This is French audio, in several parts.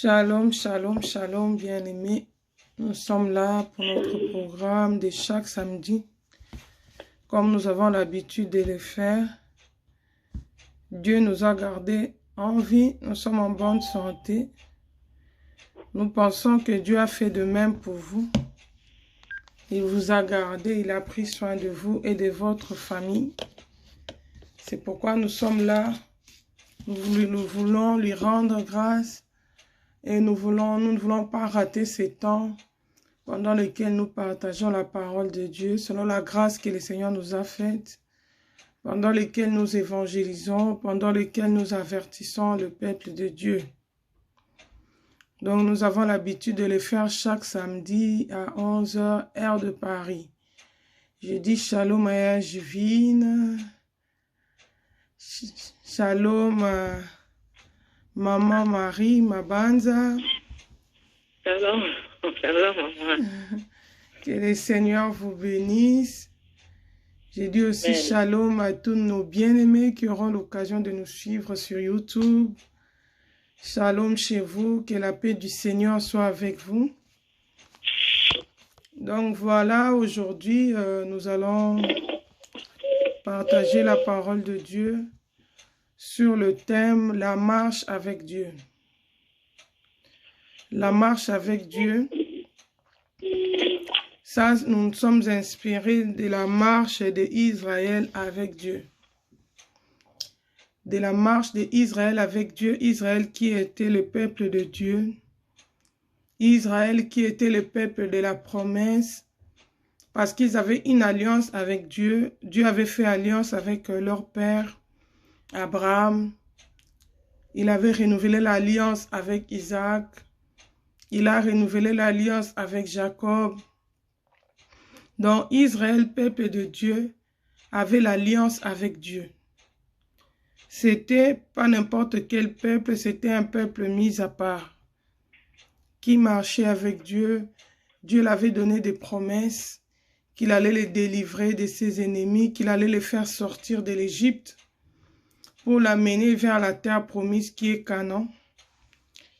Shalom, shalom, shalom, bien-aimés. Nous sommes là pour notre programme de chaque samedi. Comme nous avons l'habitude de le faire, Dieu nous a gardés en vie, nous sommes en bonne santé. Nous pensons que Dieu a fait de même pour vous. Il vous a gardé, il a pris soin de vous et de votre famille. C'est pourquoi nous sommes là. Nous voulons lui rendre grâce. Et nous ne voulons pas rater ces temps pendant lesquels nous partageons la parole de Dieu, selon la grâce que le Seigneur nous a faite, pendant lesquels nous évangélisons, pendant lesquels nous avertissons le peuple de Dieu. Donc nous avons l'habitude de le faire chaque samedi à 11 h, heure de Paris. Je dis shalom à Juvine, shalom à Maman Marie Mabanza. Shalom, shalom, maman. Que le Seigneur vous bénisse. J'ai dit aussi Amen. shalom à tous nos bien-aimés qui auront l'occasion de nous suivre sur YouTube. Shalom chez vous, que la paix du Seigneur soit avec vous. Donc voilà, aujourd'hui, nous allons partager la parole de Dieu sur le thème « La marche avec Dieu ». La marche avec Dieu, ça, nous sommes inspirés de la marche d'Israël avec Dieu. De la marche d'Israël avec Dieu, Israël qui était le peuple de Dieu, Israël qui était le peuple de la promesse, parce qu'ils avaient une alliance avec Dieu. Dieu avait fait alliance avec leur père, Abraham. Il avait renouvelé l'alliance avec Isaac. Il a renouvelé l'alliance avec Jacob. Donc Israël, peuple de Dieu, avait l'alliance avec Dieu. C'était pas n'importe quel peuple, c'était un peuple mis à part, qui marchait avec Dieu. Dieu l'avait donné des promesses, qu'il allait les délivrer de ses ennemis, qu'il allait les faire sortir de l'Égypte pour l'amener vers la terre promise qui est Canaan,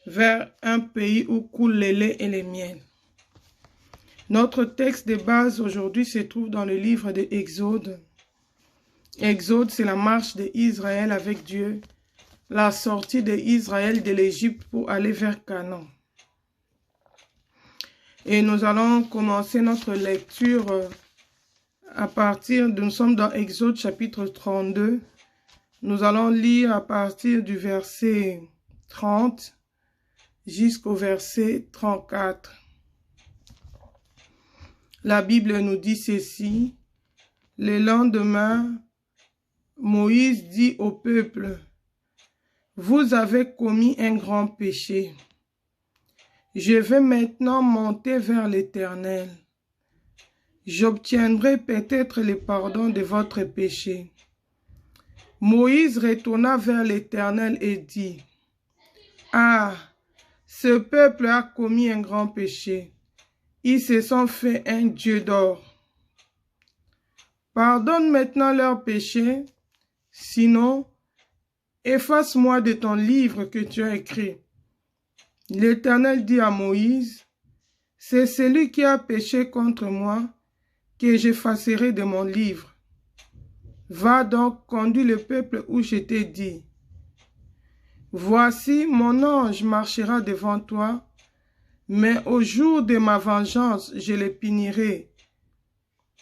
vers un pays où coule le lait et le miel. Notre texte de base aujourd'hui se trouve dans le livre de Exode. Exode, c'est la marche d'Israël avec Dieu, la sortie d'Israël de l'Égypte pour aller vers Canaan. Et nous allons commencer notre lecture à partir nous sommes dans Exode chapitre 32. Nous allons lire à partir du verset 30 jusqu'au verset 34. La Bible nous dit ceci. Le lendemain, Moïse dit au peuple, « Vous avez commis un grand péché. Je vais maintenant monter vers l'Éternel. J'obtiendrai peut-être le pardon de votre péché. » Moïse retourna vers l'Éternel et dit, « Ah, ce peuple a commis un grand péché. Ils se sont fait un dieu d'or. Pardonne maintenant leurs péchés, sinon, efface-moi de ton livre que tu as écrit. » L'Éternel dit à Moïse, « C'est celui qui a péché contre moi que j'effacerai de mon livre. Va donc, conduis le peuple où je t'ai dit. Voici, mon ange marchera devant toi, mais au jour de ma vengeance, je les punirai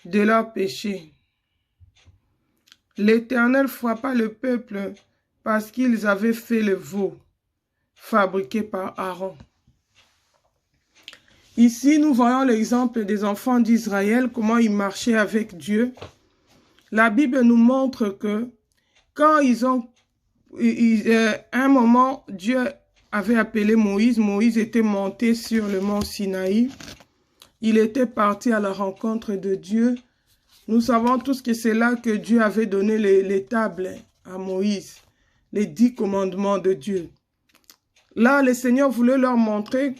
de leurs péchés. » L'Éternel frappa le peuple parce qu'ils avaient fait le veau fabriqué par Aaron. Ici, nous voyons l'exemple des enfants d'Israël, comment ils marchaient avec Dieu. La Bible nous montre que quand à un moment, Dieu avait appelé Moïse. Moïse était monté sur le mont Sinaï. Il était parti à la rencontre de Dieu. Nous savons tous que c'est là que Dieu avait donné les tables à Moïse, les 10 commandements de Dieu. Là, le Seigneur voulait leur montrer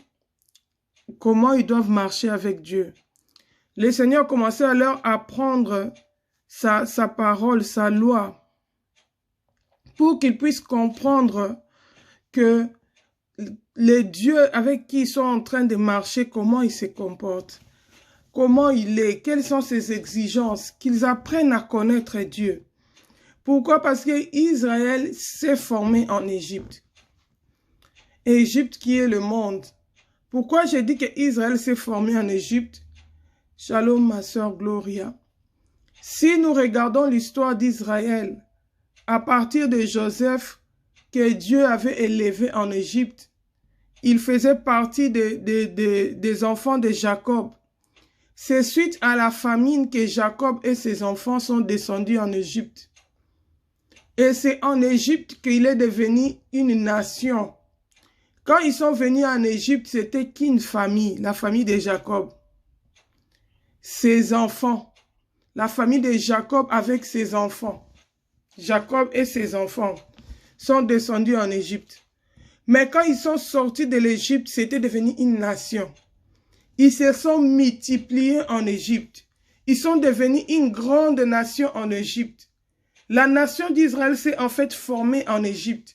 comment ils doivent marcher avec Dieu. Le Seigneur commençait à leur apprendre sa parole, sa loi, pour qu'ils puissent comprendre que les dieux avec qui ils sont en train de marcher, comment ils se comportent, comment il est, quelles sont ses exigences, qu'ils apprennent à connaître Dieu. Pourquoi? Parce que Israël s'est formé en Égypte. Égypte qui est le monde. Pourquoi j'ai dit que Israël s'est formé en Égypte? Shalom, ma sœur Gloria. Si nous regardons l'histoire d'Israël, à partir de Joseph, que Dieu avait élevé en Égypte, il faisait partie des enfants de Jacob. C'est suite à la famine que Jacob et ses enfants sont descendus en Égypte. Et c'est en Égypte qu'il est devenu une nation. Quand ils sont venus en Égypte, c'était qu'une famille, la famille de Jacob. Ses enfants, la famille de Jacob avec ses enfants. Jacob et ses enfants sont descendus en Égypte. Mais quand ils sont sortis de l'Égypte, c'était devenu une nation. Ils se sont multipliés en Égypte. Ils sont devenus une grande nation en Égypte. La nation d'Israël s'est en fait formée en Égypte.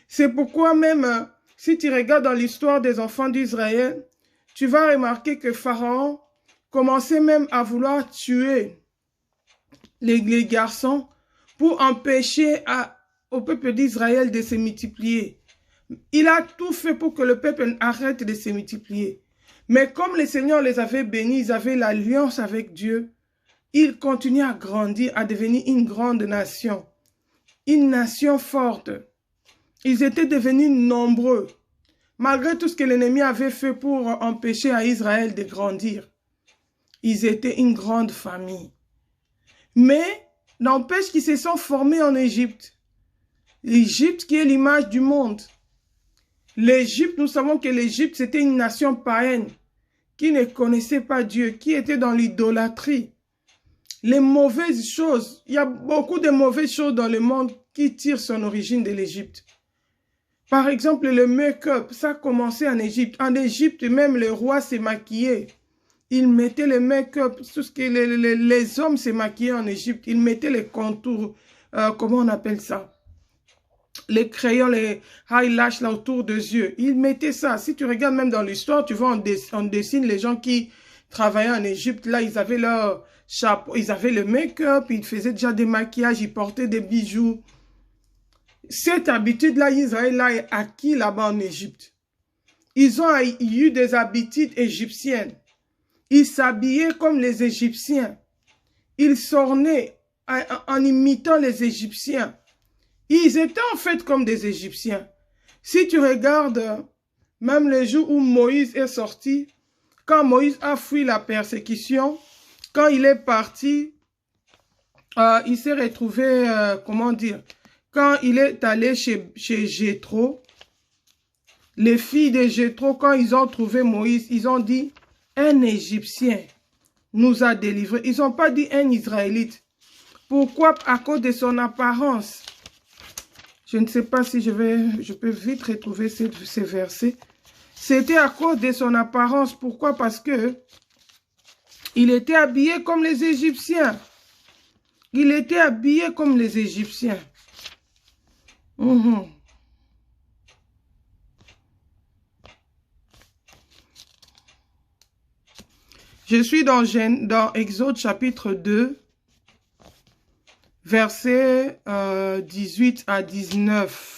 C'est pourquoi même, si tu regardes dans l'histoire des enfants d'Israël, tu vas remarquer que Pharaon commençait même à vouloir tuer les garçons pour empêcher au peuple d'Israël de se multiplier. Il a tout fait pour que le peuple arrête de se multiplier. Mais comme le Seigneur les avait bénis, ils avaient l'alliance avec Dieu, ils continuaient à grandir, à devenir une grande nation. Une nation forte. Ils étaient devenus nombreux. Malgré tout ce que l'ennemi avait fait pour empêcher à Israël de grandir. Ils étaient une grande famille. Mais n'empêche qu'ils se sont formés en Égypte. L'Égypte qui est l'image du monde. L'Égypte, nous savons que l'Égypte, c'était une nation païenne qui ne connaissait pas Dieu, qui était dans l'idolâtrie. Les mauvaises choses, il y a beaucoup de mauvaises choses dans le monde qui tirent son origine de l'Égypte. Par exemple, le make-up, ça a commencé en Égypte. En Égypte, même le roi s'est maquillé. Il mettait le make-up, tout ce que les hommes se maquillaient en Égypte. Ils mettaient les contours, comment on appelle ça? Les crayons, les eyelashes là autour des yeux. Ils mettaient ça. Si tu regardes même dans l'histoire, tu vois, on dessine les gens qui travaillaient en Égypte. Là, ils avaient leur chapeau, ils avaient le make-up, ils faisaient déjà des maquillages, ils portaient des bijoux. Cette habitude-là, Israël l'a acquis là-bas en Égypte. Ils ont eu des habitudes égyptiennes. Ils s'habillaient comme les Égyptiens. Ils s'ornaient en imitant les Égyptiens. Ils étaient en fait comme des Égyptiens. Si tu regardes, même le jour où Moïse est sorti, quand Moïse a fui la persécution, quand il est parti, il s'est retrouvé, comment dire, quand il est allé chez Jéthro, les filles de Jéthro, quand ils ont trouvé Moïse, ils ont dit, un Égyptien nous a délivrés. Ils n'ont pas dit un Israélite. Pourquoi? À cause de son apparence. Je ne sais pas si je peux vite retrouver ces versets. C'était à cause de son apparence. Pourquoi? Parce que il était habillé comme les Égyptiens. Il était habillé comme les Égyptiens. Je suis dans Exode chapitre 2. Versets 18 à 19.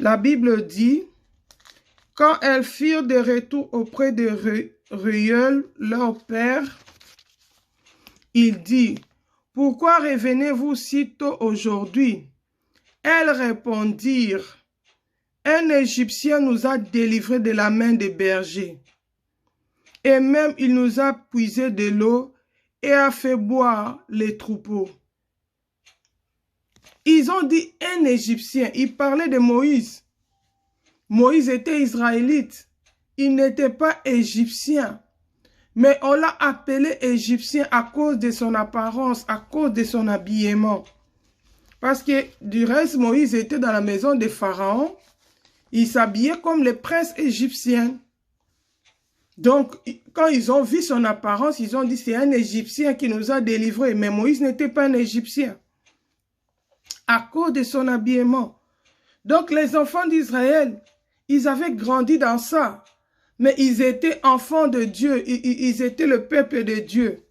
La Bible dit, « Quand elles firent de retour auprès de Reuel, leur père, il dit, « Pourquoi revenez-vous si tôt aujourd'hui ?» Elles répondirent, « Un Égyptien nous a délivrés de la main des bergers, et même il nous a puisé de l'eau, et a fait boire les troupeaux. » Ils ont dit un Égyptien. Ils parlaient de Moïse. Moïse était israélite. Il n'était pas égyptien. Mais on l'a appelé égyptien à cause de son apparence, à cause de son habillement. Parce que du reste, Moïse était dans la maison de Pharaon. Il s'habillait comme les princes égyptiens. Donc, quand ils ont vu son apparence, ils ont dit, c'est un Égyptien qui nous a délivrés. Mais Moïse n'était pas un Égyptien. À cause de son habillement. Donc les enfants d'Israël, ils avaient grandi dans ça. Mais ils étaient enfants de Dieu. Ils étaient le peuple de Dieu.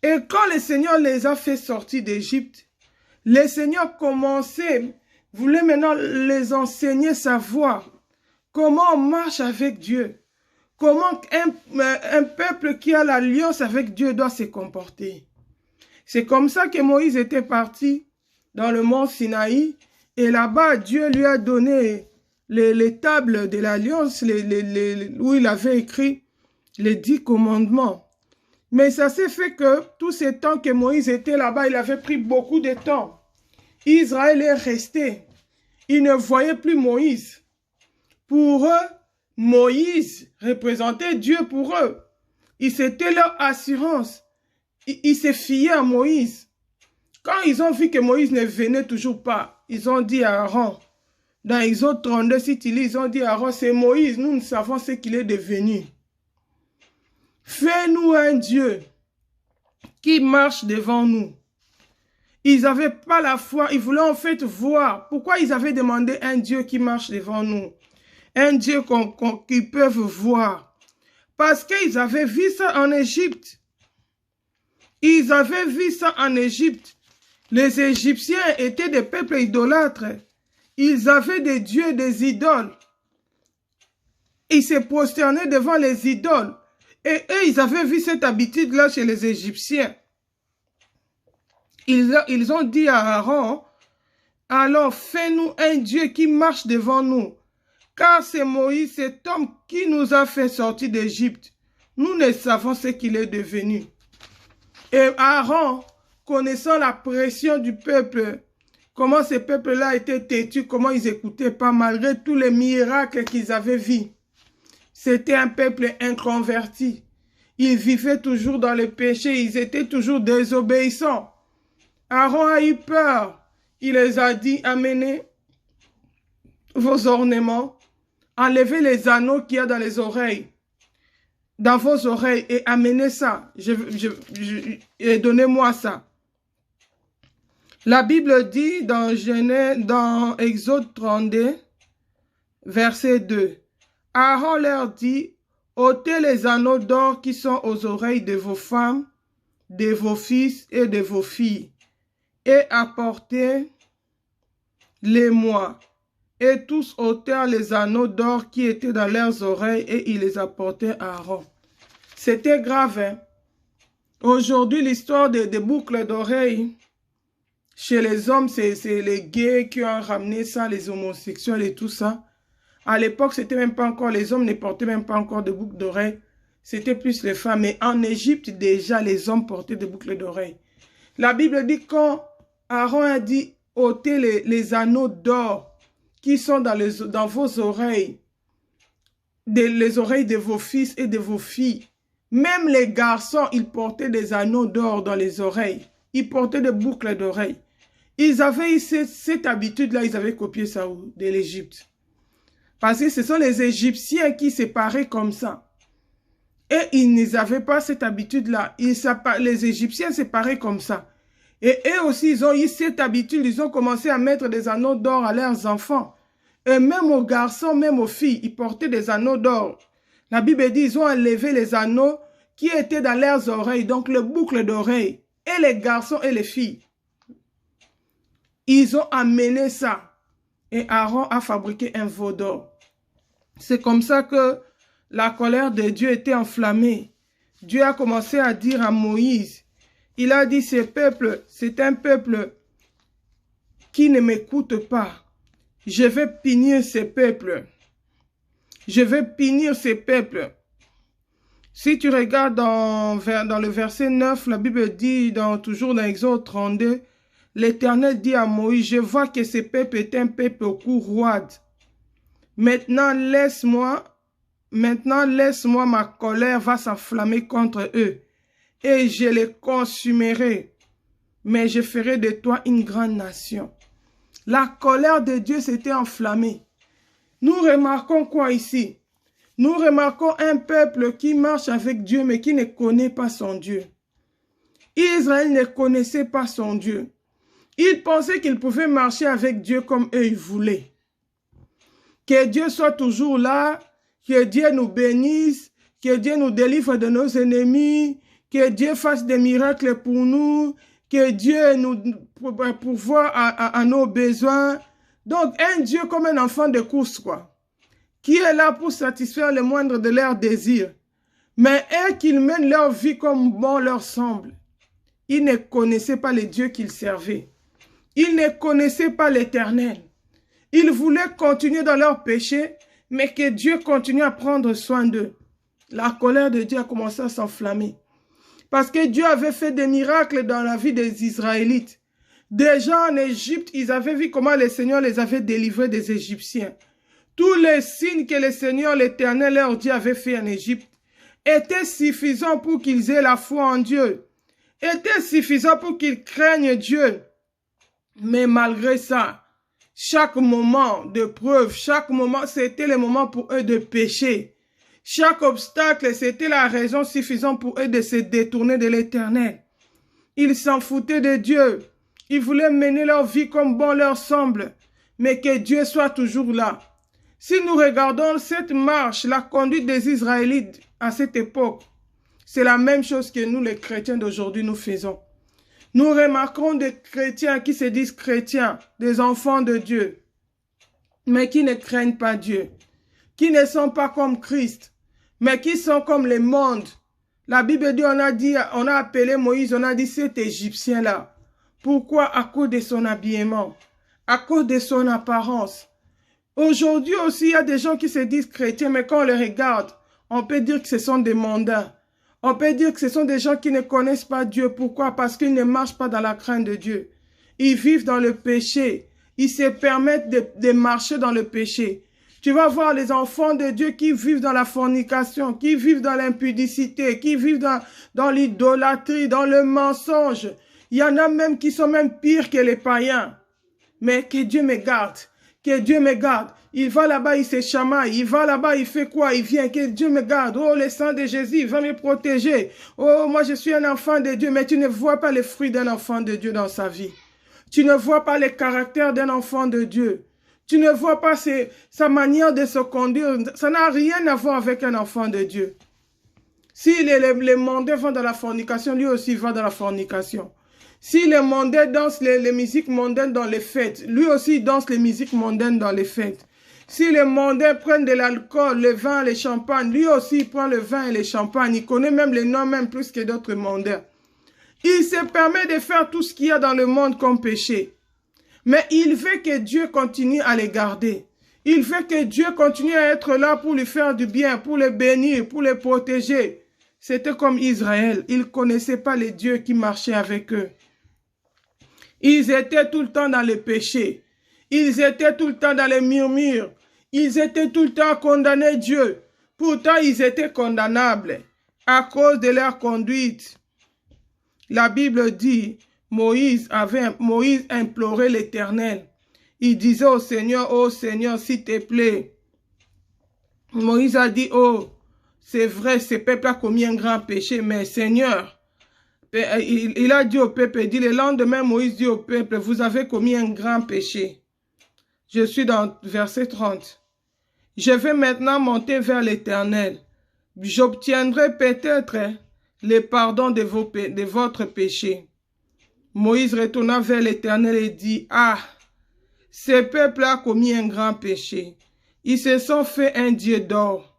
Et quand le Seigneur les a fait sortir d'Égypte, le Seigneur voulait maintenant les enseigner savoir comment on marche avec Dieu. Comment un peuple qui a l'alliance avec Dieu doit se comporter. C'est comme ça que Moïse était parti dans le mont Sinaï. Et là-bas, Dieu lui a donné les tables de l'alliance où il avait écrit les 10 commandements. Mais ça s'est fait que tout ce temps que Moïse était là-bas, il avait pris beaucoup de temps. Israël est resté. Il ne voyait plus Moïse. Pour eux, Moïse représentait Dieu pour eux. C'était leur assurance. Ils se fiaient à Moïse. Quand ils ont vu que Moïse ne venait toujours pas, ils ont dit à Aaron, dans Exode 32, si tu lis, ils ont dit à Aaron, c'est Moïse, nous ne savons ce qu'il est devenu. Fais-nous un Dieu qui marche devant nous. Ils n'avaient pas la foi, ils voulaient en fait voir. Pourquoi ils avaient demandé un Dieu qui marche devant nous? Un Dieu qu'ils peuvent voir. Parce qu'ils avaient vu ça en Égypte. Ils avaient vu ça en Égypte. Les Égyptiens étaient des peuples idolâtres. Ils avaient des dieux, des idoles. Ils se prosternaient devant les idoles. Et eux, ils avaient vu cette habitude-là chez les Égyptiens. Ils ont dit à Aaron, alors fais-nous un Dieu qui marche devant nous. Car c'est Moïse, cet homme qui nous a fait sortir d'Égypte. Nous ne savons ce qu'il est devenu. Et Aaron, connaissant la pression du peuple, comment ce peuple-là était têtu, comment ils n'écoutaient pas malgré tous les miracles qu'ils avaient vus. C'était un peuple inconverti. Ils vivaient toujours dans le péché, ils étaient toujours désobéissants. Aaron a eu peur. Il les a dit, amenez vos ornements, enlevez les anneaux qu'il y a dans les oreilles, dans vos oreilles, et amenez ça. Et donnez-moi ça. La Bible dit dans Exode 32, verset 2, Aaron leur dit, ôtez les anneaux d'or qui sont aux oreilles de vos femmes, de vos fils et de vos filles, et apportez-les-moi. Et tous ôtèrent les anneaux d'or qui étaient dans leurs oreilles et ils les apportaient à Aaron. C'était grave, hein? Aujourd'hui, l'histoire des boucles d'oreilles, chez les hommes, c'est les gays qui ont ramené ça, les homosexuels et tout ça. À l'époque, c'était même pas encore, les hommes ne portaient même pas encore de boucles d'oreilles. C'était plus les femmes. Mais en Égypte, déjà, les hommes portaient des boucles d'oreilles. La Bible dit quand Aaron a dit ôtez les anneaux d'or qui sont dans vos oreilles, les oreilles de vos fils et de vos filles. Même les garçons, ils portaient des anneaux d'or dans les oreilles. Ils portaient des boucles d'oreilles. Ils avaient eu cette habitude-là, ils avaient copié ça de l'Égypte. Parce que ce sont les Égyptiens qui séparaient comme ça. Et ils n'avaient pas cette habitude-là. Les Égyptiens séparaient comme ça. Et eux aussi, ils ont eu cette habitude. Ils ont commencé à mettre des anneaux d'or à leurs enfants. Et même aux garçons, même aux filles, ils portaient des anneaux d'or. La Bible dit, ils ont enlevé les anneaux qui étaient dans leurs oreilles. Donc, le boucle d'oreilles. Et les garçons et les filles. Ils ont amené ça. Et Aaron a fabriqué un veau d'or. C'est comme ça que la colère de Dieu était enflammée. Dieu a commencé à dire à Moïse, il a dit, ce peuple, c'est un peuple qui ne m'écoute pas. Je vais punir ce peuple. Je vais punir ce peuple. Si tu regardes dans le verset 9, la Bible dit, toujours dans Exode 32, l'Éternel dit à Moïse, je vois que ce peuple est un peuple au cou roide. Maintenant, laisse-moi, ma colère va s'enflammer contre eux, et je les consumerai, mais je ferai de toi une grande nation. La colère de Dieu s'était enflammée. Nous remarquons quoi ici? Nous remarquons un peuple qui marche avec Dieu, mais qui ne connaît pas son Dieu. Israël ne connaissait pas son Dieu. Il pensait qu'il pouvait marcher avec Dieu comme eux ils voulaient. Que Dieu soit toujours là, que Dieu nous bénisse, que Dieu nous délivre de nos ennemis, que Dieu fasse des miracles pour nous, que Dieu nous pourvoie à nos besoins. Donc, un Dieu comme un enfant de course, quoi, qui est là pour satisfaire le moindre de leurs désirs, mais eux qu'ils mènent leur vie comme bon leur semble. Ils ne connaissaient pas le Dieu qu'ils servaient. Ils ne connaissaient pas l'Éternel. Ils voulaient continuer dans leur péché, mais que Dieu continue à prendre soin d'eux. La colère de Dieu a commencé à s'enflammer. Parce que Dieu avait fait des miracles dans la vie des Israélites. Déjà en Égypte, ils avaient vu comment le Seigneur les avait délivrés des Égyptiens. Tous les signes que le Seigneur, l'Éternel, leur Dieu avait fait en Égypte étaient suffisants pour qu'ils aient la foi en Dieu. Étaient suffisants pour qu'ils craignent Dieu. Mais malgré ça, chaque moment de preuve, chaque moment, c'était le moment pour eux de pécher. Chaque obstacle, c'était la raison suffisante pour eux de se détourner de l'Éternel. Ils s'en foutaient de Dieu. Ils voulaient mener leur vie comme bon leur semble. Mais que Dieu soit toujours là. Si nous regardons cette marche, la conduite des Israélites à cette époque, c'est la même chose que nous, les chrétiens d'aujourd'hui, nous faisons. Nous remarquons des chrétiens qui se disent chrétiens, des enfants de Dieu, mais qui ne craignent pas Dieu, qui ne sont pas comme Christ, mais qui sont comme le monde. La Bible dit, on a appelé Moïse, on a dit cet Égyptien-là. Pourquoi? À cause de son habillement, à cause de son apparence. Aujourd'hui aussi, il y a des gens qui se disent chrétiens, mais quand on les regarde, on peut dire que ce sont des mondains. On peut dire que ce sont des gens qui ne connaissent pas Dieu. Pourquoi? Parce qu'ils ne marchent pas dans la crainte de Dieu. Ils vivent dans le péché. Ils se permettent de marcher dans le péché. Tu vas voir les enfants de Dieu qui vivent dans la fornication, qui vivent dans l'impudicité, qui vivent dans l'idolâtrie, dans le mensonge. Il y en a même qui sont même pires que les païens. Mais que Dieu me garde. Que Dieu me garde. Il va là-bas, il se chamaille. Il va là-bas, il fait quoi? Il vient. Que Dieu me garde. Oh, le sang de Jésus va me protéger. Oh, moi, je suis un enfant de Dieu. Mais tu ne vois pas les fruits d'un enfant de Dieu dans sa vie. Tu ne vois pas le caractère d'un enfant de Dieu. Tu ne vois pas sa manière de se conduire. Ça n'a rien à voir avec un enfant de Dieu. Si les mondains vont dans la fornication, lui aussi va dans la fornication. Si les mondains dansent les musiques mondaines dans les fêtes, lui aussi danse les musiques mondaines dans les fêtes. Si les mondains prennent de l'alcool, le vin, les champagnes, lui aussi prend le vin et les champagnes. Il connaît même les noms même plus que d'autres mondains. Il se permet de faire tout ce qu'il y a dans le monde comme péché. Mais il veut que Dieu continue à les garder. Il veut que Dieu continue à être là pour lui faire du bien, pour les bénir, pour les protéger. C'était comme Israël. Ils ne connaissaient pas les dieux qui marchaient avec eux. Ils étaient tout le temps dans le péché. Ils étaient tout le temps dans les murmures. Ils étaient tout le temps à condamner Dieu. Pourtant, ils étaient condamnables à cause de leur conduite. La Bible dit, Moïse implorait l'Éternel. Il disait au Seigneur, oh Seigneur, s'il te plaît. Moïse a dit, oh, c'est vrai, ce peuple a commis un grand péché, mais Seigneur, il a dit au peuple, il dit, le lendemain, Moïse dit au peuple, vous avez commis un grand péché. Je suis dans verset 30. Je vais maintenant monter vers l'Éternel. J'obtiendrai peut-être le pardon de votre péché. Moïse retourna vers l'Éternel et dit, ah, ce peuple a commis un grand péché. Ils se sont fait un Dieu d'or.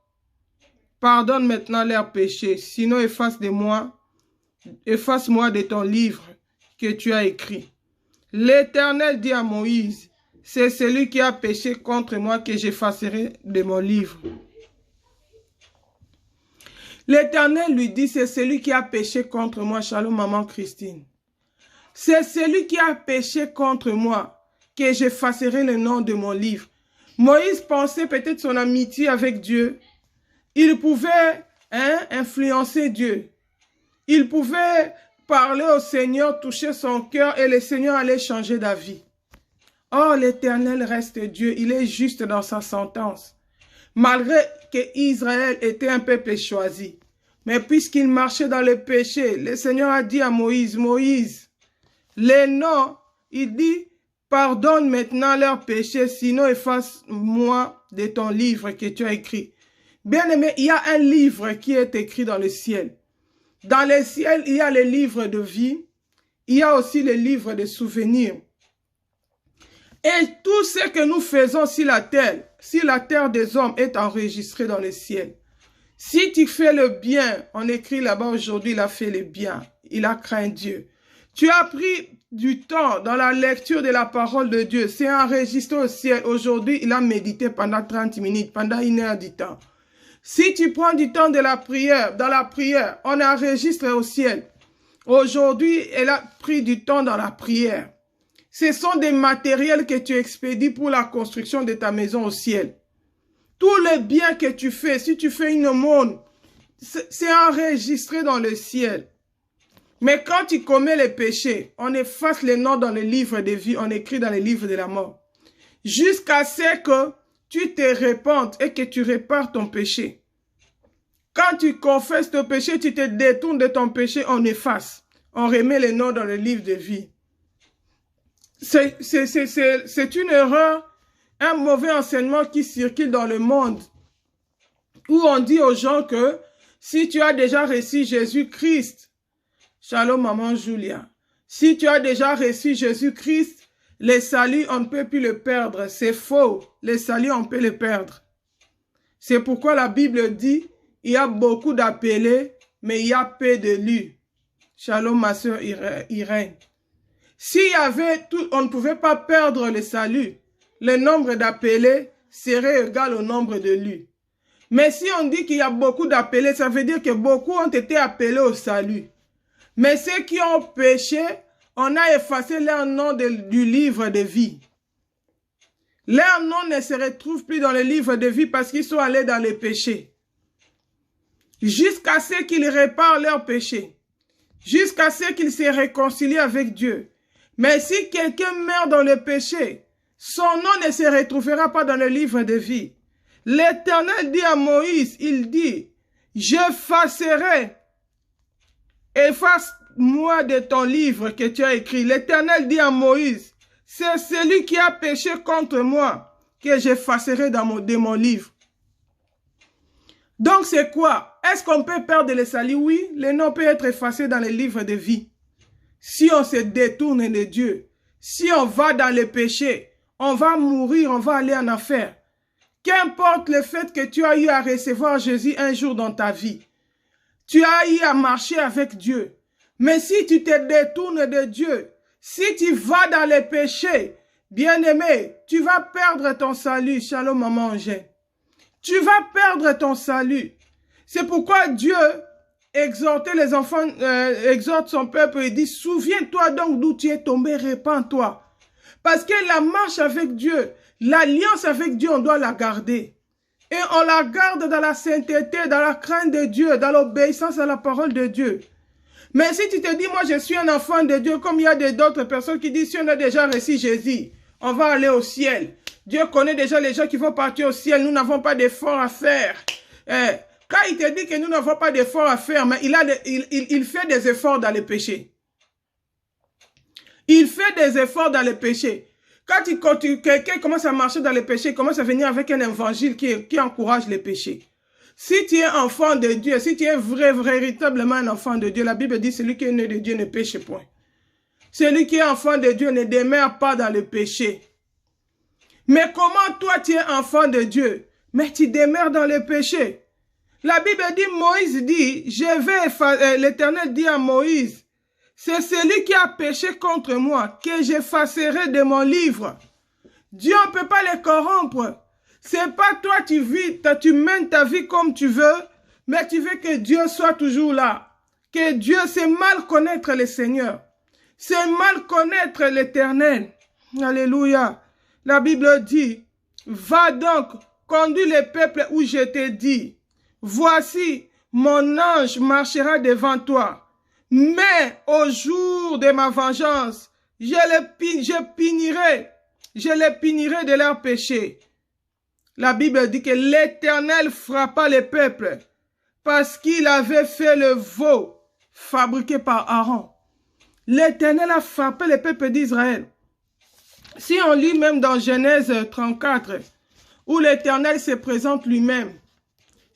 Pardonne maintenant leurs péchés, sinon efface-moi de ton livre que tu as écrit. L'Éternel dit à Moïse, c'est celui qui a péché contre moi que j'effacerai de mon livre. L'Éternel lui dit, c'est celui qui a péché contre moi. Shalom, maman Christine. C'est celui qui a péché contre moi que j'effacerai le nom de mon livre. Moïse pensait peut-être son amitié avec Dieu. Il pouvait influencer Dieu. Il pouvait parler au Seigneur, toucher son cœur et le Seigneur allait changer d'avis. Or, l'Éternel reste Dieu. Il est juste dans sa sentence. Malgré que Israël était un peuple choisi. Mais puisqu'il marchait dans le péché, le Seigneur a dit à Moïse, Moïse, les noms, il dit, Pardonne maintenant leurs péchés, sinon efface-moi de ton livre que tu as écrit. Bien-aimé, il y a un livre qui est écrit dans le ciel. Dans le ciel, il y a le livre de vie. Il y a aussi le livre de souvenirs. Et tout ce que nous faisons sur la terre des hommes est enregistré dans le ciel. Si tu fais le bien, on écrit là-bas aujourd'hui, il a fait le bien. Il a craint Dieu. Tu as pris du temps dans la lecture de la parole de Dieu. C'est enregistré au ciel. Aujourd'hui, il a médité pendant 30 minutes, pendant 1 heure du temps. Si tu prends du temps de la prière, dans la prière, on enregistre au ciel. Aujourd'hui, elle a pris du temps dans la prière. Ce sont des matériels que tu expédies pour la construction de ta maison au ciel. Tout le bien que tu fais, si tu fais une aumône, c'est enregistré dans le ciel. Mais quand tu commets les péchés, on efface les noms dans le livre de vie, on écrit dans le livre de la mort. Jusqu'à ce que tu te répandes et que tu répares ton péché. Quand tu confesses ton péché, tu te détournes de ton péché, on efface. On remet les noms dans le livre de vie. C'est une erreur, un mauvais enseignement qui circule dans le monde, où on dit aux gens que si tu as déjà reçu Jésus-Christ, shalom maman Julia, si tu as déjà reçu Jésus-Christ, le salut, on ne peut plus le perdre. C'est faux. Le salut, on peut le perdre. C'est pourquoi la Bible dit, il y a beaucoup d'appelés, mais il y a peu d'élus. Shalom ma soeur Irène. S'il y avait tout, on ne pouvait pas perdre le salut. Le nombre d'appelés serait égal au nombre d'élus. Mais si on dit qu'il y a beaucoup d'appelés, ça veut dire que beaucoup ont été appelés au salut. Mais ceux qui ont péché, on a effacé leur nom du livre de vie. Leur nom ne se retrouve plus dans le livre de vie parce qu'ils sont allés dans les péchés. Jusqu'à ce qu'ils réparent leurs péchés. Jusqu'à ce qu'ils se réconcilient avec Dieu. Mais si quelqu'un meurt dans le péché, son nom ne se retrouvera pas dans le livre de vie. L'Éternel dit à Moïse, il dit, j'effacerai, efface-moi de ton livre que tu as écrit. L'Éternel dit à Moïse, c'est celui qui a péché contre moi que j'effacerai de mon livre. Donc c'est quoi? Est-ce qu'on peut perdre le salut? Oui, le nom peut être effacé dans le livre de vie. Si on se détourne de Dieu, si on va dans le péché, on va mourir, on va aller en enfer. Qu'importe le fait que tu as eu à recevoir Jésus un jour dans ta vie, tu as eu à marcher avec Dieu. Mais si tu te détournes de Dieu, si tu vas dans le péché, bien-aimé, tu vas perdre ton salut. Shalom maman Angèle. Tu vas perdre ton salut. C'est pourquoi Dieu exhorte les enfants, exhorte son peuple et dit, souviens-toi donc d'où tu es tombé, répands-toi. Parce que la marche avec Dieu, l'alliance avec Dieu, on doit la garder. Et on la garde dans la sainteté, dans la crainte de Dieu, dans l'obéissance à la parole de Dieu. Mais si tu te dis, moi je suis un enfant de Dieu, comme il y a d'autres personnes qui disent, si on a déjà reçu Jésus, on va aller au ciel. Dieu connaît déjà les gens qui vont partir au ciel. Nous n'avons pas d'efforts à faire. Quand il te dit que nous n'avons pas d'efforts à faire, mais il fait des efforts dans le péché. Il fait des efforts dans le péché. Quand quelqu'un commence à marcher dans le péché, il commence à venir avec un évangile qui encourage le péché. Si tu es enfant de Dieu, si tu es véritablement un enfant de Dieu, la Bible dit, celui qui est né de Dieu ne péche point. Celui qui est enfant de Dieu ne demeure pas dans le péché. Mais comment toi tu es enfant de Dieu, mais tu demeures dans le péché? La Bible dit, Moïse dit, l'Éternel dit à Moïse, c'est celui qui a péché contre moi que j'effacerai de mon livre. Dieu ne peut pas les corrompre. C'est pas toi tu mènes ta vie comme tu veux, mais tu veux que Dieu soit toujours là. Que Dieu, c'est mal connaître le Seigneur. C'est mal connaître l'Éternel. Alléluia. La Bible dit, va donc, conduis le peuple où je t'ai dit. Voici, mon ange marchera devant toi. Mais au jour de ma vengeance, je les punirai de leurs péchés. La Bible dit que l'Éternel frappa le peuple parce qu'il avait fait le veau fabriqué par Aaron. L'Éternel a frappé le peuple d'Israël. Si on lit même dans Genèse 34, où l'Éternel se présente lui-même,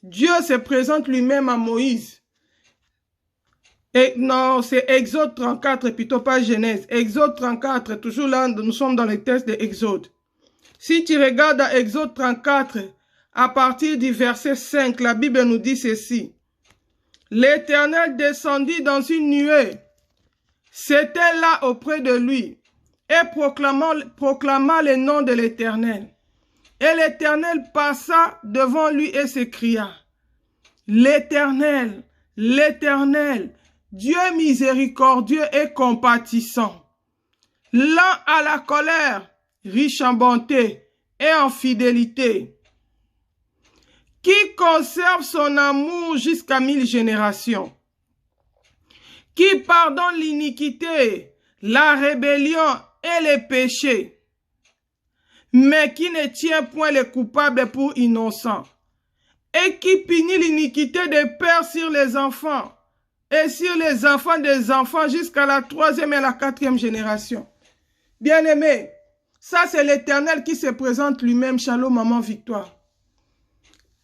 Dieu se présente lui-même à Moïse. Et non, c'est Exode 34, plutôt pas Genèse. Exode 34, toujours là, nous sommes dans le texte de Exode. Si tu regardes à Exode 34, à partir du verset 5, la Bible nous dit ceci. L'Éternel descendit dans une nuée. C'était là auprès de lui et proclama le nom de l'Éternel. Et l'Éternel passa devant lui et s'écria, l'Éternel, l'Éternel, Dieu miséricordieux et compatissant, lent à la colère, riche en bonté et en fidélité, qui conserve son amour jusqu'à 1000 générations, qui pardonne l'iniquité, la rébellion et les péchés, mais qui ne tient point les coupables pour innocents, et qui punit l'iniquité des pères sur les enfants, et sur les enfants des enfants jusqu'à la 3e et la 4e génération. Bien-aimés, ça c'est l'Éternel qui se présente lui-même. Shalom, maman Victoire.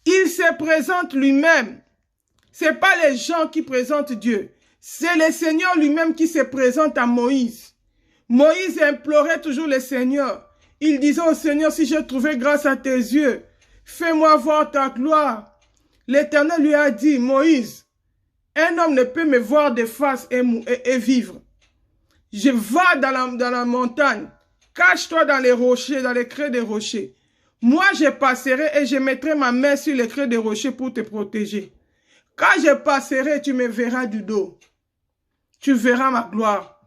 Il se présente lui-même. Ce n'est pas les gens qui présentent Dieu. C'est le Seigneur lui-même qui se présente à Moïse. Moïse implorait toujours le Seigneur. Il disait au Seigneur, si j'ai trouvé grâce à tes yeux, fais-moi voir ta gloire. L'Éternel lui a dit, Moïse, un homme ne peut me voir de face et vivre. Je vais dans la montagne. Cache-toi dans les rochers, dans les creux des rochers. Moi, je passerai et je mettrai ma main sur les creux des rochers pour te protéger. Quand je passerai, tu me verras du dos. Tu verras ma gloire.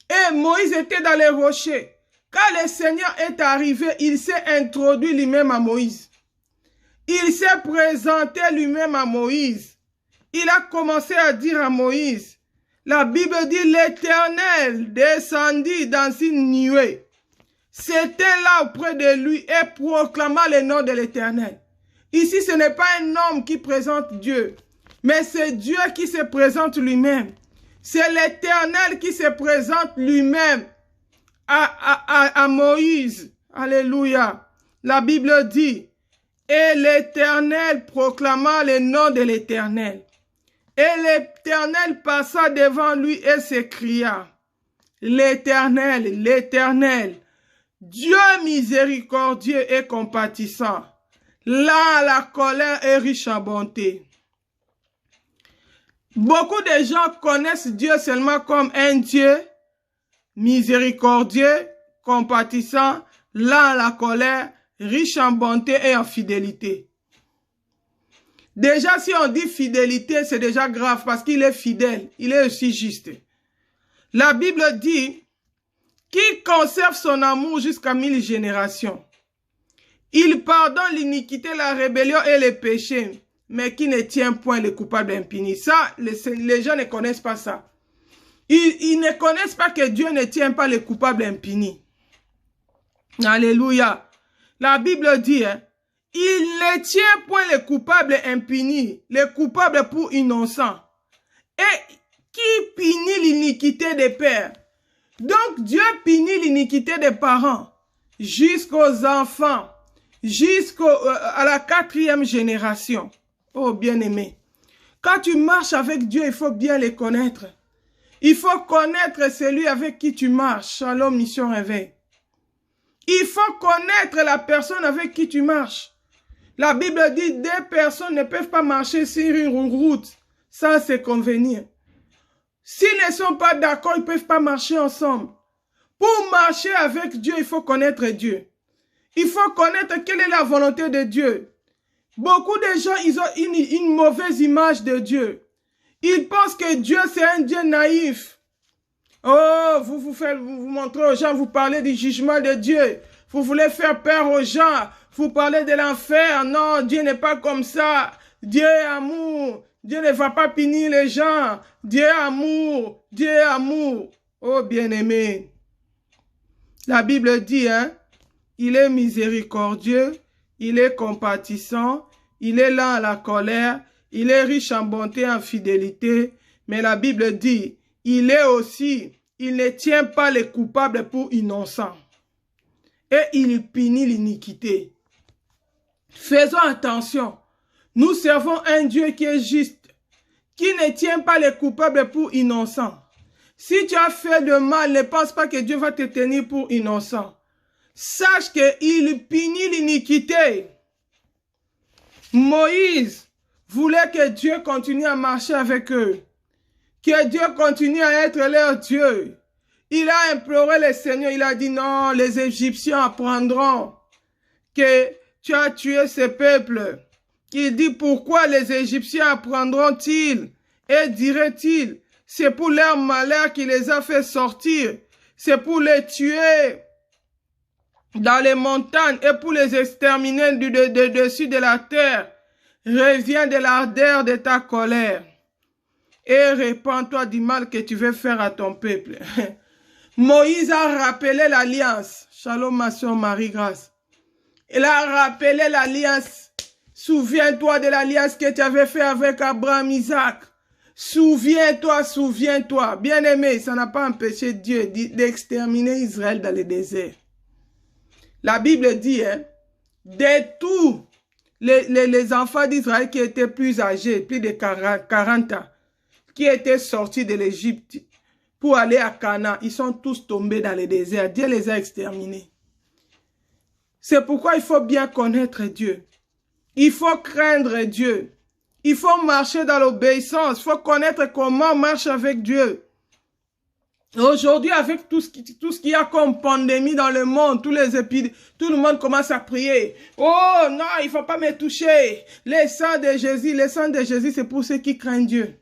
Et Moïse était dans les rochers. Quand le Seigneur est arrivé, il s'est introduit lui-même à Moïse. Il s'est présenté lui-même à Moïse. Il a commencé à dire à Moïse, la Bible dit, l'Éternel descendit dans une nuée. C'était là auprès de lui et proclama le nom de l'Éternel. Ici, ce n'est pas un homme qui présente Dieu, mais c'est Dieu qui se présente lui-même. C'est l'Éternel qui se présente lui-même à Moïse. Alléluia. La Bible dit, et l'Éternel proclama le nom de l'Éternel. Et l'Éternel passa devant lui et s'écria, l'Éternel, l'Éternel, Dieu miséricordieux et compatissant, lent à la colère et riche en bonté. Beaucoup de gens connaissent Dieu seulement comme un Dieu miséricordieux, compatissant, lent à la colère, riche en bonté et en fidélité. Déjà, si on dit fidélité, c'est déjà grave parce qu'il est fidèle, il est aussi juste. La Bible dit, qui conserve son amour jusqu'à 1000 générations. Il pardonne l'iniquité, la rébellion et les péchés, mais qui ne tient point les coupables impunis. Ça, les gens ne connaissent pas ça. Ils ne connaissent pas que Dieu ne tient pas les coupables impunis. Alléluia. La Bible dit, hein, il ne tient point les coupables impunis, les coupables pour innocents, et qui punit l'iniquité des pères. Donc Dieu punit l'iniquité des parents jusqu'aux enfants, jusqu'à la 4e génération. Oh bien-aimé, quand tu marches avec Dieu, il faut bien les connaître. Il faut connaître celui avec qui tu marches. Shalom, mission réveil. Il faut connaître la personne avec qui tu marches. La Bible dit, deux personnes ne peuvent pas marcher sur une route sans se convenir. S'ils ne sont pas d'accord, ils ne peuvent pas marcher ensemble. Pour marcher avec Dieu, il faut connaître Dieu. Il faut connaître quelle est la volonté de Dieu. Beaucoup de gens, ils ont une mauvaise image de Dieu. Ils pensent que Dieu, c'est un Dieu naïf. Oh, vous montrez aux gens, vous parlez du jugement de Dieu. Vous voulez faire peur aux gens. Vous parlez de l'enfer. Non, Dieu n'est pas comme ça. Dieu est amour. Dieu ne va pas punir les gens. Dieu est amour. Dieu est amour. Oh, bien-aimé. La Bible dit, hein, il est miséricordieux, il est compatissant, il est lent à la colère, il est riche en bonté et en fidélité. Mais la Bible dit, il est aussi, il ne tient pas les coupables pour innocents. et il punit l'iniquité. Faisons attention. Nous servons un Dieu qui est juste, qui ne tient pas les coupables pour innocents. Si tu as fait de mal, ne pense pas que Dieu va te tenir pour innocent. Sache qu'il punit l'iniquité. Moïse voulait que Dieu continue à marcher avec eux. Que Dieu continue à être leur Dieu. Il a imploré le Seigneur. Il a dit non, les Égyptiens apprendront que tu as tué ce peuple. Il dit pourquoi les Égyptiens apprendront-ils et diraient-ils c'est pour leur malheur qui les a fait sortir. C'est pour les tuer dans les montagnes et pour les exterminer du dessus de la terre. Reviens de l'ardeur de ta colère et répands-toi du mal que tu veux faire à ton peuple. Moïse a rappelé l'alliance. Shalom ma soeur Marie-Grâce. Il a rappelé l'alliance. Souviens-toi de l'alliance que tu avais fait avec Abraham, Isaac. Souviens-toi, souviens-toi. Bien-aimé, ça n'a pas empêché Dieu d'exterminer Israël dans le désert. La Bible dit, hein, de tous les enfants d'Israël qui étaient plus âgés, plus de 40 ans, qui étaient sortis de l'Égypte pour aller à Canaan, ils sont tous tombés dans le désert. Dieu les a exterminés. C'est pourquoi il faut bien connaître Dieu. Il faut craindre Dieu. Il faut marcher dans l'obéissance. Il faut connaître comment on marche avec Dieu. Aujourd'hui, avec tout ce qu'il y a comme pandémie dans le monde, tous les épidémies, tout le monde commence à prier. Oh non, il ne faut pas me toucher. Le sang de Jésus, c'est pour ceux qui craignent Dieu.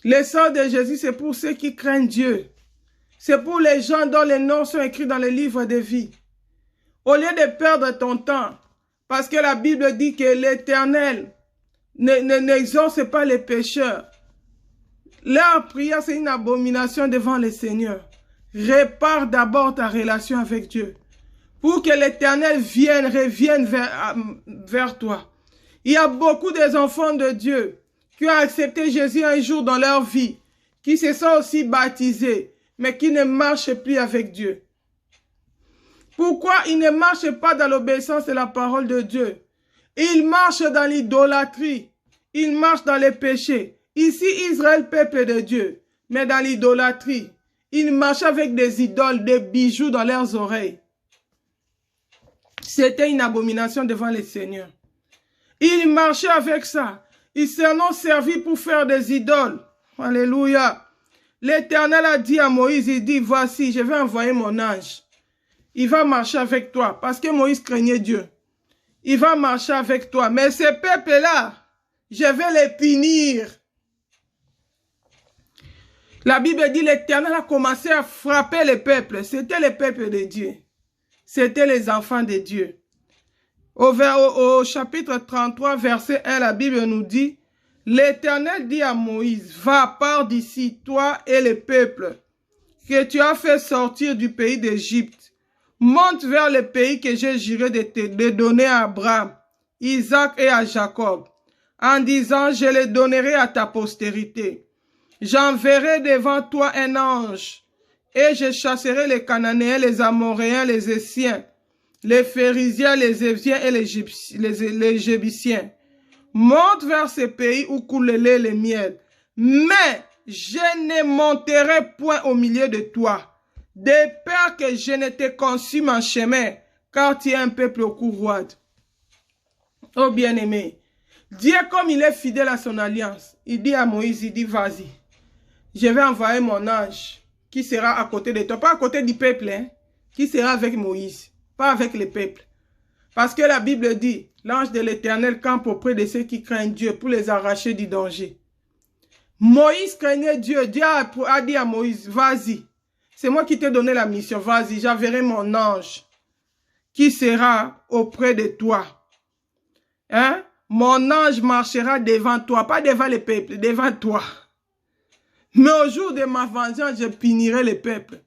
Le sang de Jésus, c'est pour ceux qui craignent Dieu. C'est pour les gens dont les noms sont écrits dans le livre de vie. Au lieu de perdre ton temps, parce que la Bible dit que l'Éternel n'exauce pas les pécheurs. Leur prière, c'est une abomination devant le Seigneur. Répare d'abord ta relation avec Dieu. Pour que l'Éternel revienne vers toi. Il y a beaucoup d'enfants de Dieu qui ont accepté Jésus un jour dans leur vie, qui se sont aussi baptisés, mais qui ne marchent plus avec Dieu. Pourquoi ils ne marchent pas dans l'obéissance de la parole de Dieu? Ils marchent dans l'idolâtrie. Ils marchent dans les péchés. Ici, Israël, peuple de Dieu, mais dans l'idolâtrie, ils marchaient avec des idoles, des bijoux dans leurs oreilles. C'était une abomination devant le Seigneur. Ils marchaient avec ça. Ils s'en ont servi pour faire des idoles. Alléluia. L'Éternel a dit à Moïse, il dit, voici, je vais envoyer mon ange. Il va marcher avec toi, parce que Moïse craignait Dieu. Il va marcher avec toi. Mais ces peuples-là, je vais les punir. La Bible dit l'Éternel a commencé à frapper les peuples. C'était les peuples de Dieu. C'était les enfants de Dieu. Au chapitre 33, verset 1, la Bible nous dit, l'Éternel dit à Moïse, va, pars d'ici, toi et le peuple, que tu as fait sortir du pays d'Égypte. Monte vers le pays que j'ai juré de donner à Abraham, Isaac et à Jacob, en disant, je les donnerai à ta postérité. J'enverrai devant toi un ange, et je chasserai les Cananéens, les Amoréens, les Essiens, les Phérésiens, les Éviens et les Jébiciens. Monte vers ce pays où coule le lait et le miel. Mais je ne monterai point au milieu de toi, de peur que je ne te consume en chemin, car tu es un peuple au cou roide. Oh bien-aimé, Dieu, comme il est fidèle à son alliance, il dit à Moïse, il dit, vas-y, je vais envoyer mon ange qui sera à côté de toi, pas à côté du peuple, hein, qui sera avec Moïse, pas avec le peuple. Parce que la Bible dit, l'ange de l'Éternel campe auprès de ceux qui craignent Dieu pour les arracher du danger. Moïse craignait Dieu. Dieu a dit à Moïse, vas-y, c'est moi qui t'ai donné la mission, vas-y, j'enverrai mon ange qui sera auprès de toi. Hein? Mon ange marchera devant toi, pas devant le peuple, devant toi. Mais au jour de ma vengeance, je punirai le peuple.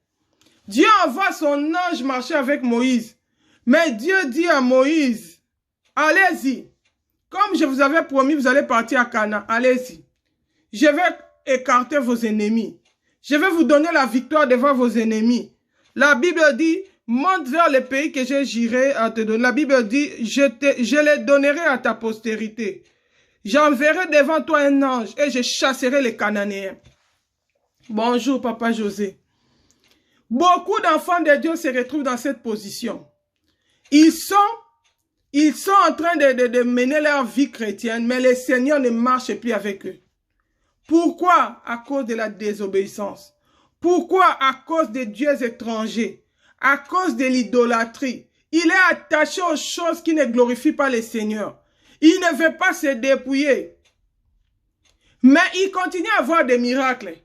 Dieu envoie son ange marcher avec Moïse. Mais Dieu dit à Moïse, allez-y. Comme je vous avais promis, vous allez partir à Canaan. Allez-y. Je vais écarter vos ennemis. Je vais vous donner la victoire devant vos ennemis. La Bible dit, monte vers le pays que j'irai à te donner. La Bible dit, je les donnerai à ta postérité. J'enverrai devant toi un ange et je chasserai les Cananéens. Bonjour, Papa José. Beaucoup d'enfants de Dieu se retrouvent dans cette position. Ils sont en train de mener leur vie chrétienne, mais le Seigneur ne marche plus avec eux. Pourquoi? À cause de la désobéissance. Pourquoi? À cause des dieux étrangers. À cause de l'idolâtrie. Il est attaché aux choses qui ne glorifient pas le Seigneur. Il ne veut pas se dépouiller. Mais il continue à avoir des miracles.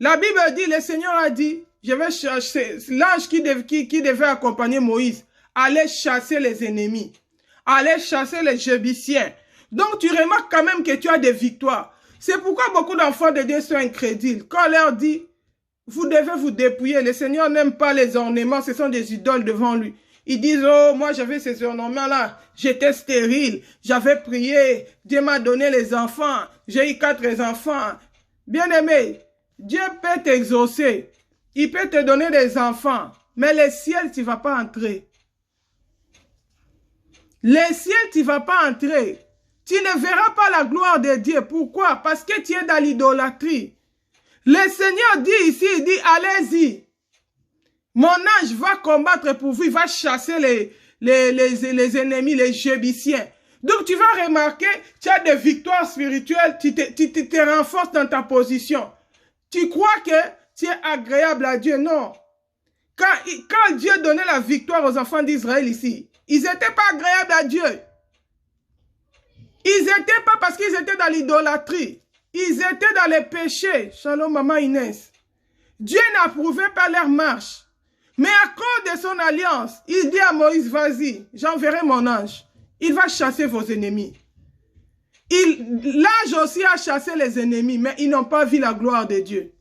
La Bible dit, le Seigneur a dit, je vais chercher l'ange qui devait accompagner Moïse, aller chasser les ennemis, aller chasser les Jébusiens. Donc tu remarques quand même que tu as des victoires. C'est pourquoi beaucoup d'enfants de Dieu sont incrédules. Quand on leur dit, vous devez vous dépouiller, le Seigneur n'aime pas les ornements, ce sont des idoles devant lui. Ils disent, oh, moi j'avais ces ornements-là, j'étais stérile, j'avais prié, Dieu m'a donné les enfants, j'ai eu 4 enfants. Bien-aimé, Dieu peut t'exaucer, il peut te donner des enfants, mais le ciel, tu ne vas pas entrer. Le ciel, tu ne vas pas entrer. Tu ne verras pas la gloire de Dieu. Pourquoi? Parce que tu es dans l'idolâtrie. Le Seigneur dit ici, il dit, allez-y. Mon ange va combattre pour vous, il va chasser les ennemis, les Jébusiens. Donc tu vas remarquer, tu as des victoires spirituelles, tu te renforces dans ta position. Tu crois que tu es agréable à Dieu? Non. Quand Dieu donnait la victoire aux enfants d'Israël ici, ils n'étaient pas agréables à Dieu. Ils n'étaient pas parce qu'ils étaient dans l'idolâtrie. Ils étaient dans les péchés. Shalom, maman Inès. Dieu n'approuvait pas leur marche. Mais à cause de son alliance, il dit à Moïse, vas-y, j'enverrai mon ange. Il va chasser vos ennemis. L'ange aussi a chassé les ennemis, mais ils n'ont pas vu la gloire de Dieu.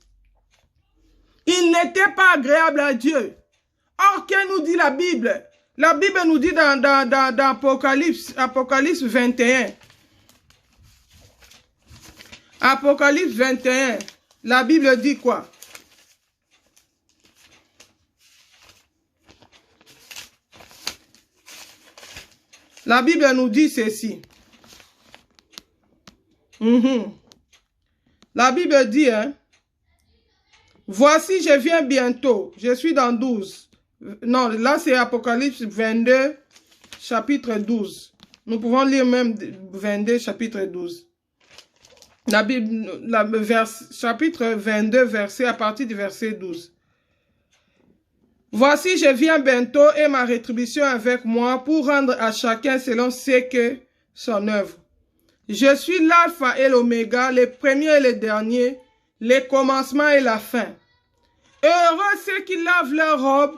Ils n'étaient pas agréables à Dieu. Or, que nous dit la Bible? La Bible nous dit dans Apocalypse 21. Apocalypse 21. La Bible dit quoi? La Bible nous dit ceci. La Bible dit, hein, voici, je viens bientôt. Je suis dans 12. Non, là c'est Apocalypse 22, chapitre 12. Nous pouvons lire même 22, chapitre 12. La Bible, chapitre 22, verset, à partir du verset 12. Voici, je viens bientôt et ma rétribution avec moi pour rendre à chacun selon ce que son œuvre. Je suis l'alpha et l'oméga, le premier et le dernier, le commencement et la fin. Heureux ceux qui lavent leurs robes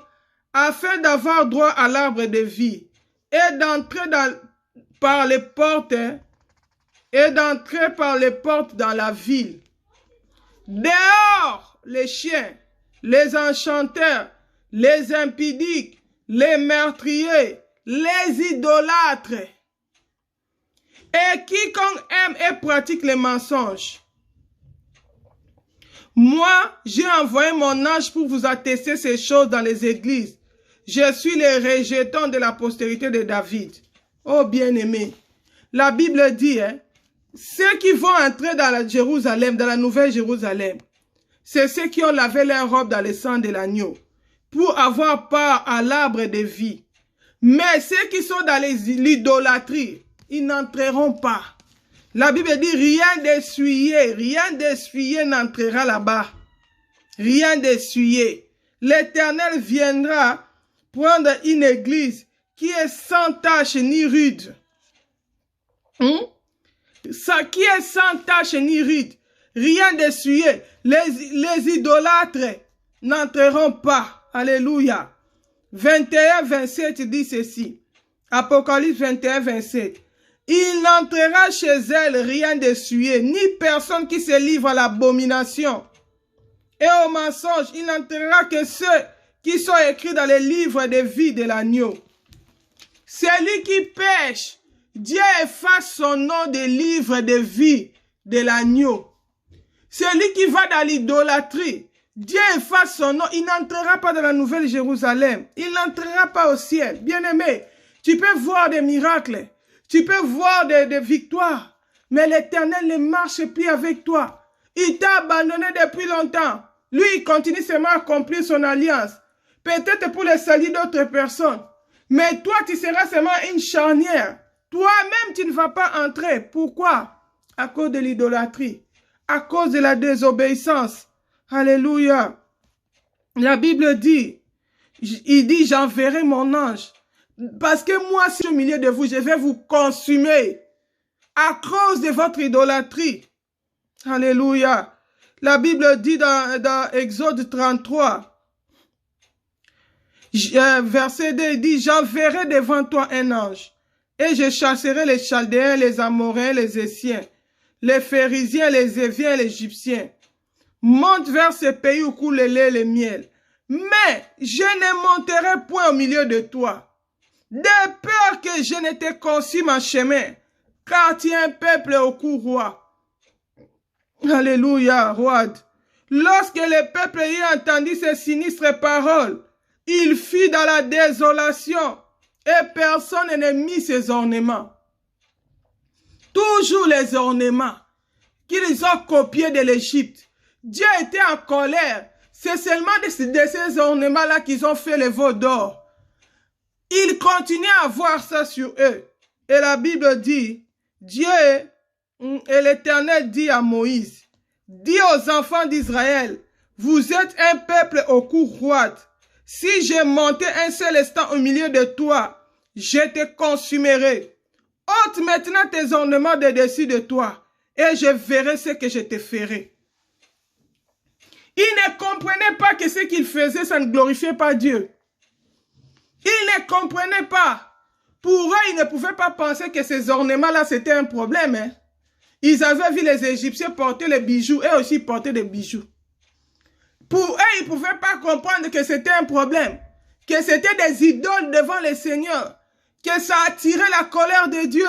afin d'avoir droit à l'arbre de vie et d'entrer par les portes dans la ville. Dehors, les chiens, les enchanteurs, les impudiques, les meurtriers, les idolâtres, et quiconque aime et pratique les mensonges. Moi, j'ai envoyé mon ange pour vous attester ces choses dans les églises. Je suis le rejeton de la postérité de David. Oh bien-aimé, la Bible dit, hein, ceux qui vont entrer dans la Jérusalem, dans la nouvelle Jérusalem, c'est ceux qui ont lavé leurs robes dans le sang de l'agneau, pour avoir part à l'arbre de vie. Mais ceux qui sont dans l'idolâtrie, ils n'entreront pas. La Bible dit, rien d'essuyé n'entrera là-bas. Rien d'essuyé. L'Éternel viendra prendre une église qui est sans tache ni ride. Ça qui est sans tache ni ride. Rien d'essuyé. Les idolâtres n'entreront pas. Alléluia. 21, 27 dit ceci. Apocalypse 21, 27. Il n'entrera chez elle rien d'essuyé, ni personne qui se livre à l'abomination et au mensonge. Il n'entrera que ceux qui sont écrits dans les livres de vie de l'agneau. Celui qui pêche, Dieu efface son nom des livres de vie de l'agneau. Celui qui va dans l'idolâtrie, Dieu efface son nom. Il n'entrera pas dans la nouvelle Jérusalem. Il n'entrera pas au ciel. Bien-aimé, tu peux voir des miracles. Tu peux voir des victoires. Mais l'Éternel ne marche plus avec toi. Il t'a abandonné depuis longtemps. Lui, il continue seulement à accomplir son alliance. Peut-être pour le salut d'autres personnes. Mais toi, tu seras seulement une charnière. Toi-même, tu ne vas pas entrer. Pourquoi? À cause de l'idolâtrie. À cause de la désobéissance. Alléluia. La Bible dit, il dit, j'enverrai mon ange. Parce que moi, si je suis au milieu de vous, je vais vous consumer. À cause de votre idolâtrie. Alléluia. La Bible dit dans Exode 33, verset 2, il dit, j'enverrai devant toi un ange, et je chasserai les Chaldéens, les Amoréens, les Essiens, les Phérésiens, les Éviens, les Égyptiens. Monte vers ce pays où coule le lait et le miel. Mais je ne monterai point au milieu de toi, de peur que je ne te consume en chemin, car tu es un peuple au cou roi. Alléluia, roi. Lorsque le peuple eut entendu ces sinistres paroles, il fut dans la désolation et personne ne mit ses ornements. Toujours les ornements qu'ils ont copiés de l'Égypte. Dieu était en colère. C'est seulement de ces ornements-là qu'ils ont fait les veaux d'or. Il continue à voir ça sur eux. Et la Bible dit, Dieu et l'Éternel dit à Moïse, dis aux enfants d'Israël, vous êtes un peuple au cou roide. Si j'ai monté un seul instant au milieu de toi, je te consumerai. Ôte maintenant tes ornements de dessus de toi, et je verrai ce que je te ferai. Ils ne comprenaient pas que ce qu'ils faisaient, ça ne glorifiait pas Dieu. Ils ne comprenaient pas. Pour eux, ils ne pouvaient pas penser que ces ornements-là, c'était un problème. Hein? Ils avaient vu les Égyptiens porter les bijoux et aussi porter des bijoux. Pour eux, ils ne pouvaient pas comprendre que c'était un problème. Que c'était des idoles devant le Seigneur. Que ça attirait la colère de Dieu.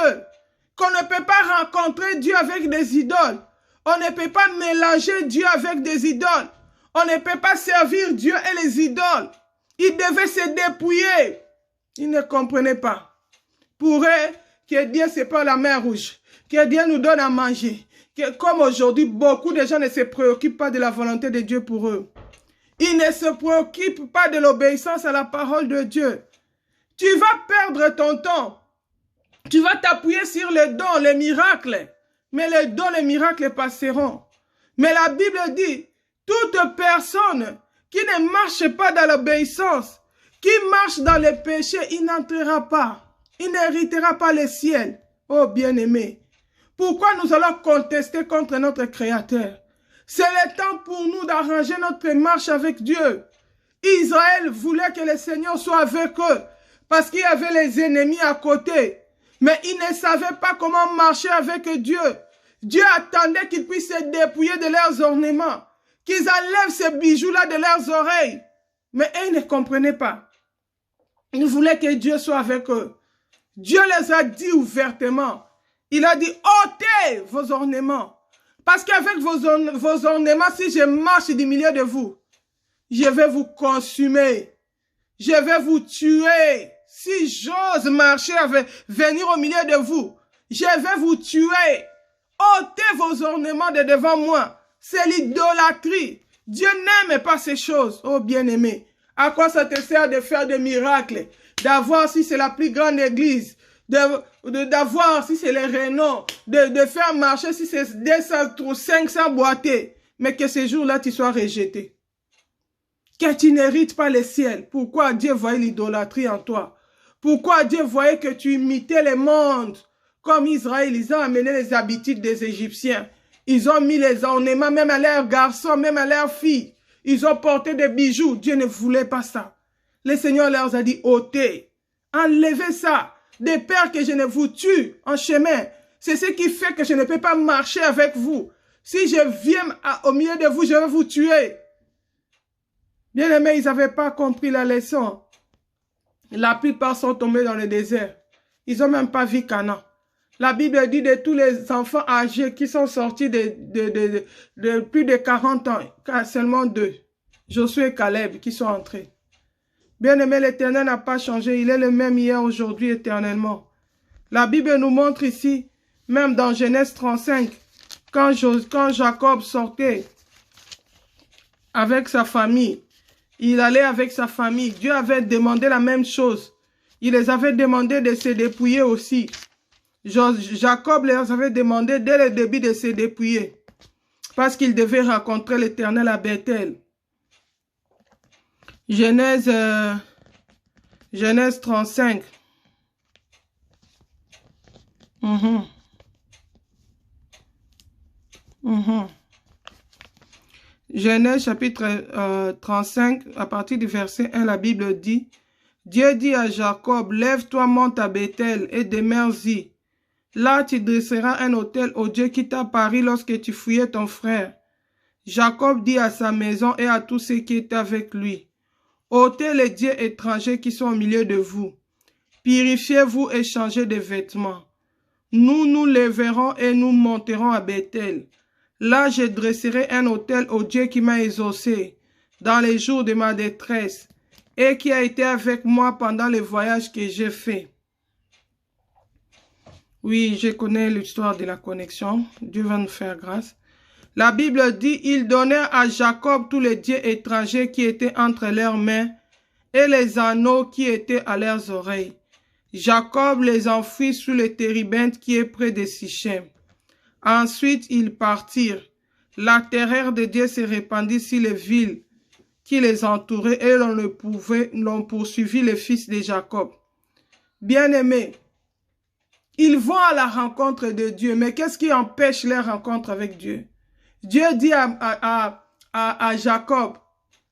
Qu'on ne peut pas rencontrer Dieu avec des idoles. On ne peut pas mélanger Dieu avec des idoles. On ne peut pas servir Dieu et les idoles. Ils devaient se dépouiller. Ils ne comprenaient pas. Pour eux, que Dieu sépare la mer rouge. Que Dieu nous donne à manger. Que, comme aujourd'hui, beaucoup de gens ne se préoccupent pas de la volonté de Dieu pour eux. Ils ne se préoccupent pas de l'obéissance à la parole de Dieu. Tu vas perdre ton temps. Tu vas t'appuyer sur les dons, les miracles. Mais les dons, les miracles passeront. Mais la Bible dit, toute personne qui ne marche pas dans l'obéissance, qui marche dans le péché, il n'entrera pas. Il n'héritera pas le ciel. Oh bien-aimé, pourquoi nous allons contester contre notre Créateur? C'est le temps pour nous d'arranger notre marche avec Dieu. Israël voulait que le Seigneur soit avec eux, parce qu'il y avait les ennemis à côté. Mais ils ne savaient pas comment marcher avec Dieu. Dieu attendait qu'ils puissent se dépouiller de leurs ornements, qu'ils enlèvent ces bijoux-là de leurs oreilles. Mais eux ne comprenaient pas. Ils voulaient que Dieu soit avec eux. Dieu les a dit ouvertement. Il a dit, ôtez vos ornements. Parce qu'avec vos ornements, si je marche du milieu de vous, je vais vous consumer. Je vais vous tuer. Si j'ose marcher venir au milieu de vous, je vais vous tuer. ôtez vos ornements de devant moi. C'est l'idolâtrie. Dieu n'aime pas ces choses. Oh bien-aimé, à quoi ça te sert de faire des miracles, d'avoir si c'est la plus grande église, d'avoir si c'est les rénaux, de faire marcher si c'est 200 ou 500 boîtiers, mais que ces jours-là tu sois rejeté. Que tu n'hérites pas le ciel. Pourquoi Dieu voyait l'idolâtrie en toi? Pourquoi Dieu voyait que tu imitais le monde? Comme Israël, ils ont amené les habitudes des Égyptiens. Ils ont mis les ornements, même à leurs garçons, même à leurs filles. Ils ont porté des bijoux. Dieu ne voulait pas ça. Le Seigneur leur a dit, ôtez, enlevez ça, de peur que je ne vous tue en chemin. C'est ce qui fait que je ne peux pas marcher avec vous. Si je viens au milieu de vous, je vais vous tuer. Bien aimés, ils n'avaient pas compris la leçon. La plupart sont tombés dans le désert. Ils n'ont même pas vu Canaan. La Bible dit de tous les enfants âgés qui sont sortis de plus de 40 ans, seulement 2. Josué et Caleb qui sont entrés. Bien-aimé, l'Éternel n'a pas changé. Il est le même hier, aujourd'hui, éternellement. La Bible nous montre ici, même dans Genèse 35, quand Jacob sortait avec sa famille, il allait avec sa famille. Dieu avait demandé la même chose. Il les avait demandé de se dépouiller aussi. Jacob les avait demandé dès le début de se dépouiller. Parce qu'il devait rencontrer l'Éternel à Bethel. Genèse 35. Genèse chapitre 35, à partir du verset 1, la Bible dit, Dieu dit à Jacob, lève-toi, monte à Bethel et demeure-y. Là, tu dresseras un autel au Dieu qui t'a pari lorsque tu fouillais ton frère. Jacob dit à sa maison et à tous ceux qui étaient avec lui, ôtez les dieux étrangers qui sont au milieu de vous. Purifiez-vous et changez de vêtements. Nous nous lèverons et nous monterons à Bethel. Là, je dresserai un autel au Dieu qui m'a exaucé dans les jours de ma détresse et qui a été avec moi pendant le voyage que j'ai fait. Oui, je connais l'histoire de la connexion. Dieu va nous faire grâce. La Bible dit, il donnait à Jacob tous les dieux étrangers qui étaient entre leurs mains et les anneaux qui étaient à leurs oreilles. Jacob les enfouit sous le térébinthe qui est près de Sichem. Ensuite, ils partirent. La terreur de Dieu se répandit sur les villes qui les entouraient et l'on poursuivit les fils de Jacob. Bien-aimés, ils vont à la rencontre de Dieu, mais qu'est-ce qui empêche leur rencontre avec Dieu? Dieu dit à Jacob,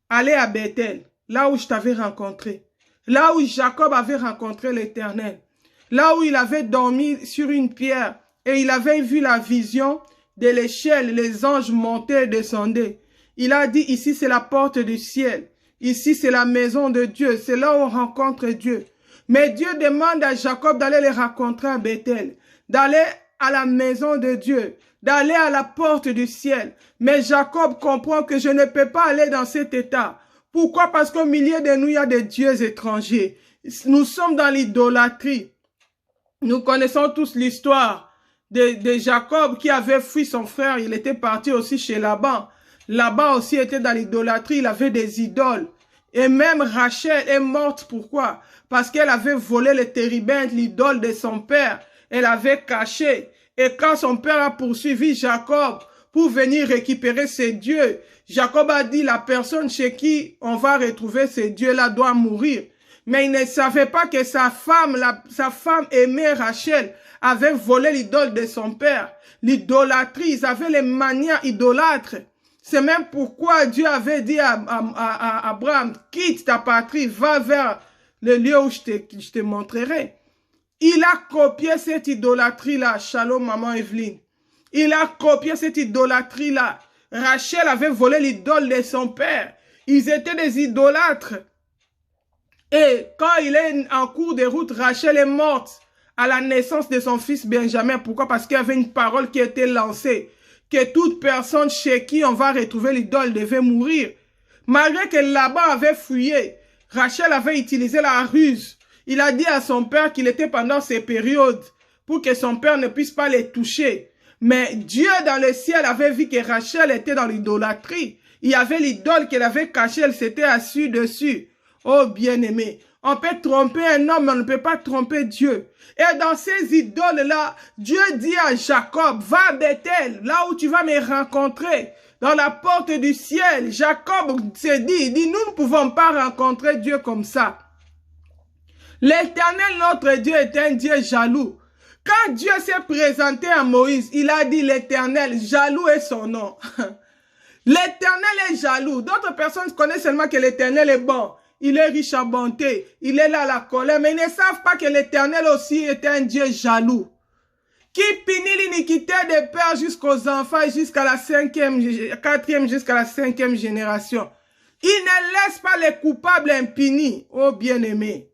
allez à Bethel, là où je t'avais rencontré, là où Jacob avait rencontré l'Éternel, là où il avait dormi sur une pierre et il avait vu la vision de l'échelle, les anges montaient et descendaient. Il a dit, ici c'est la porte du ciel, ici c'est la maison de Dieu, c'est là où on rencontre Dieu. Mais Dieu demande à Jacob d'aller les rencontrer à Bethel, d'aller à la maison de Dieu, d'aller à la porte du ciel. Mais Jacob comprend que je ne peux pas aller dans cet état. Pourquoi? Parce qu'au milieu de nous, il y a des dieux étrangers. Nous sommes dans l'idolâtrie. Nous connaissons tous l'histoire de Jacob qui avait fui son frère. Il était parti aussi chez Laban. Laban aussi était dans l'idolâtrie. Il avait des idoles. Et même Rachel est morte. Pourquoi? Parce qu'elle avait volé le térébinthe, l'idole de son père. Elle avait caché. Et quand son père a poursuivi Jacob pour venir récupérer ses dieux, Jacob a dit, la personne chez qui on va retrouver ces dieux-là doit mourir. Mais il ne savait pas que sa femme aimée Rachel, avait volé l'idole de son père. L'idolâtrie, ils avaient les manières idolâtres. C'est même pourquoi Dieu avait dit à Abraham, quitte ta patrie, va vers le lieu où je te montrerai. Il a copié cette idolâtrie-là. Shalom, maman Evelyne. Il a copié cette idolâtrie-là. Rachel avait volé l'idole de son père. Ils étaient des idolâtres. Et quand il est en cours de route, Rachel est morte à la naissance de son fils Benjamin. Pourquoi? Parce qu'il y avait une parole qui était lancée. Que toute personne chez qui on va retrouver l'idole devait mourir. Malgré que Laban avait fouillé, Rachel avait utilisé la ruse. Il a dit à son père qu'il était pendant ces périodes pour que son père ne puisse pas les toucher. Mais Dieu dans le ciel avait vu que Rachel était dans l'idolâtrie. Il y avait l'idole qu'elle avait cachée, elle s'était assise dessus. Oh bien-aimé, on peut tromper un homme, mais on ne peut pas tromper Dieu. Et dans ces idoles-là, Dieu dit à Jacob, va à Bethel, là où tu vas me rencontrer, dans la porte du ciel. Jacob s'est dit, il dit, nous ne pouvons pas rencontrer Dieu comme ça. L'Éternel, notre Dieu, est un Dieu jaloux. Quand Dieu s'est présenté à Moïse, il a dit l'Éternel, jaloux est son nom. L'Éternel est jaloux. D'autres personnes connaissent seulement que l'Éternel est bon. Il est riche en bonté. Il est là à la colère. Mais ils ne savent pas que l'Éternel aussi est un Dieu jaloux. Qui punit l'iniquité des pères jusqu'aux enfants, jusqu'à la quatrième, jusqu'à la 5e génération. Il ne laisse pas les coupables impunis. Oh bien-aimé.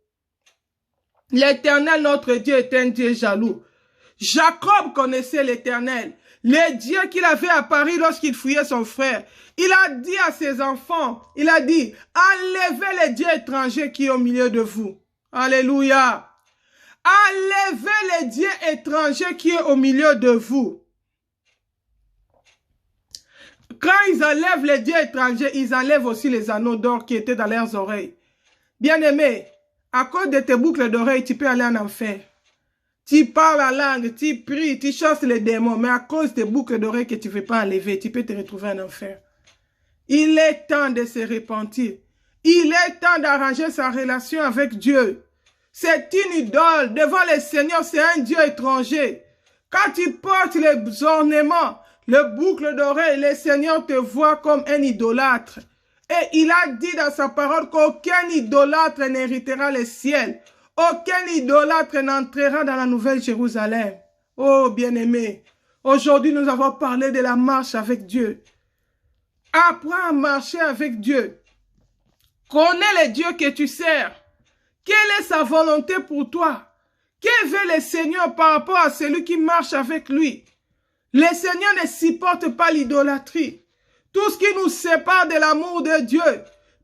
L'Éternel, notre Dieu, est un Dieu jaloux. Jacob connaissait l'Éternel. Le Dieu qu'il avait à Paris lorsqu'il fouillait son frère. Il a dit à ses enfants, il a dit, enlevez les dieux étrangers qui est au milieu de vous. Alléluia. Enlevez les dieux étrangers qui est au milieu de vous. Quand ils enlèvent les dieux étrangers, ils enlèvent aussi les anneaux d'or qui étaient dans leurs oreilles. Bien-aimé, à cause de tes boucles d'oreilles, tu peux aller en enfer. Tu parles la langue, tu pries, tu chasses les démons, mais à cause des boucles d'oreilles que tu ne veux pas enlever, tu peux te retrouver en enfer. Il est temps de se repentir. Il est temps d'arranger sa relation avec Dieu. C'est une idole. Devant le Seigneur, c'est un Dieu étranger. Quand tu portes les ornements, les boucles d'oreilles, le Seigneur te voit comme un idolâtre. Et il a dit dans sa parole qu'aucun idolâtre n'héritera le ciel. Aucun idolâtre n'entrera dans la nouvelle Jérusalem. Oh bien-aimé, aujourd'hui nous avons parlé de la marche avec Dieu. Apprends à marcher avec Dieu. Connais le Dieu que tu sers. Quelle est sa volonté pour toi? Que veut le Seigneur par rapport à celui qui marche avec lui? Le Seigneur ne supporte pas l'idolâtrie. Tout ce qui nous sépare de l'amour de Dieu.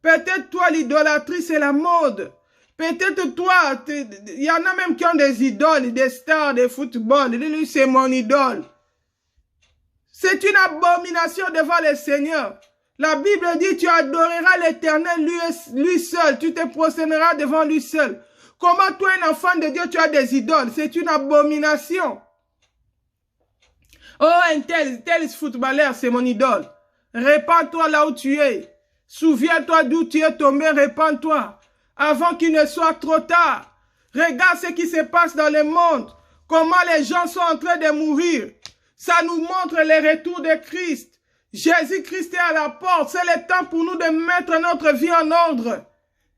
Peut-être toi, l'idolâtrie, c'est la mode. Peut-être toi, il y en a même qui ont des idoles, des stars de football. Lui, c'est mon idole. C'est une abomination devant le Seigneur. La Bible dit, tu adoreras l'Éternel lui seul. Tu te prosterneras devant lui seul. Comment toi, un enfant de Dieu, tu as des idoles? C'est une abomination. Oh, un tel footballeur, c'est mon idole. Répands-toi là où tu es. Souviens-toi d'où tu es tombé, répands-toi. Avant qu'il ne soit trop tard. Regarde ce qui se passe dans le monde. Comment les gens sont en train de mourir. Ça nous montre le retour de Christ. Jésus-Christ est à la porte. C'est le temps pour nous de mettre notre vie en ordre.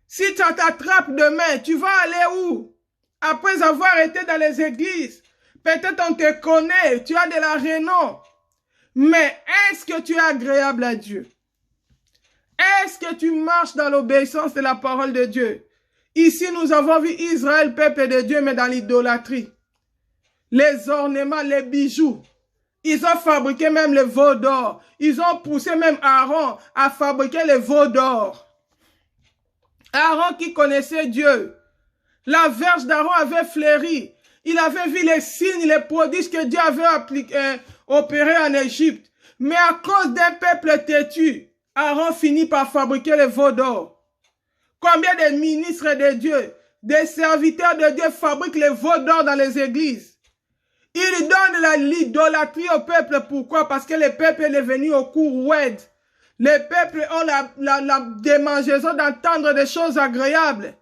Si ça t'attrape demain, tu vas aller où? Après avoir été dans les églises, peut-être on te connaît, tu as de la renom. Mais est-ce que tu es agréable à Dieu? Est-ce que tu marches dans l'obéissance de la parole de Dieu? Ici, nous avons vu Israël, peuple de Dieu, mais dans l'idolâtrie. Les ornements, les bijoux. Ils ont fabriqué même les veaux d'or. Ils ont poussé même Aaron à fabriquer les veaux d'or. Aaron qui connaissait Dieu. La verge d'Aaron avait fleuri. Il avait vu les signes, les prodiges que Dieu avait opérés en Égypte. Mais à cause d'un peuple têtu, Aaron finit par fabriquer les veaux d'or. Combien de ministres de Dieu, des serviteurs de Dieu fabriquent les veaux d'or dans les églises? Ils donnent l'idolâtrie au peuple. Pourquoi? Parce que le peuple est venu au cours oued. Les peuples ont la démangeaison d'entendre des choses agréables.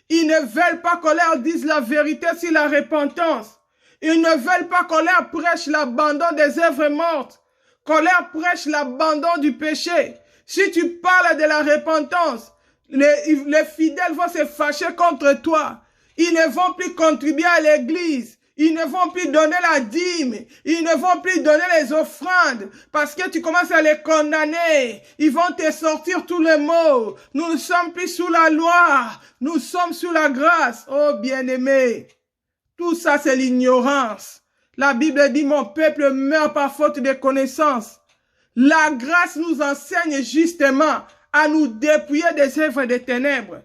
Ils ne veulent pas qu'on leur dise la vérité sur la repentance. Ils ne veulent pas qu'on leur prêche l'abandon des œuvres mortes. Qu'on leur prêche l'abandon du péché. Si tu parles de la repentance, les fidèles vont se fâcher contre toi. Ils ne vont plus contribuer à l'église. Ils ne vont plus donner la dîme. Ils ne vont plus donner les offrandes. Parce que tu commences à les condamner. Ils vont te sortir tous les mots. Nous ne sommes plus sous la loi. Nous sommes sous la grâce. Oh bien-aimé. Tout ça c'est l'ignorance. La Bible dit mon peuple meurt par faute de connaissance. La grâce nous enseigne justement à nous dépouiller des œuvres des ténèbres.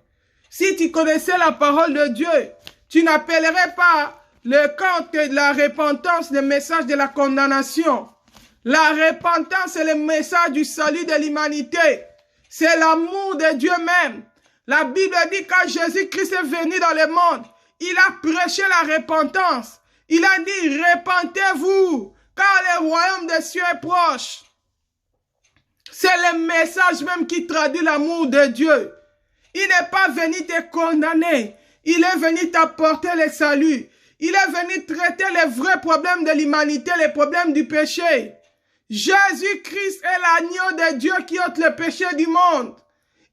Si tu connaissais la parole de Dieu, tu n'appellerais pas le camp de la repentance, le message de la condamnation. La repentance, c'est le message du salut de l'humanité. C'est l'amour de Dieu même. La Bible dit quand Jésus-Christ est venu dans le monde, il a prêché la repentance. Il a dit, repentez-vous, car le royaume des cieux est proche. C'est le message même qui traduit l'amour de Dieu. Il n'est pas venu te condamner. Il est venu t'apporter le salut. Il est venu traiter les vrais problèmes de l'humanité, les problèmes du péché. Jésus-Christ est l'agneau de Dieu qui ôte le péché du monde.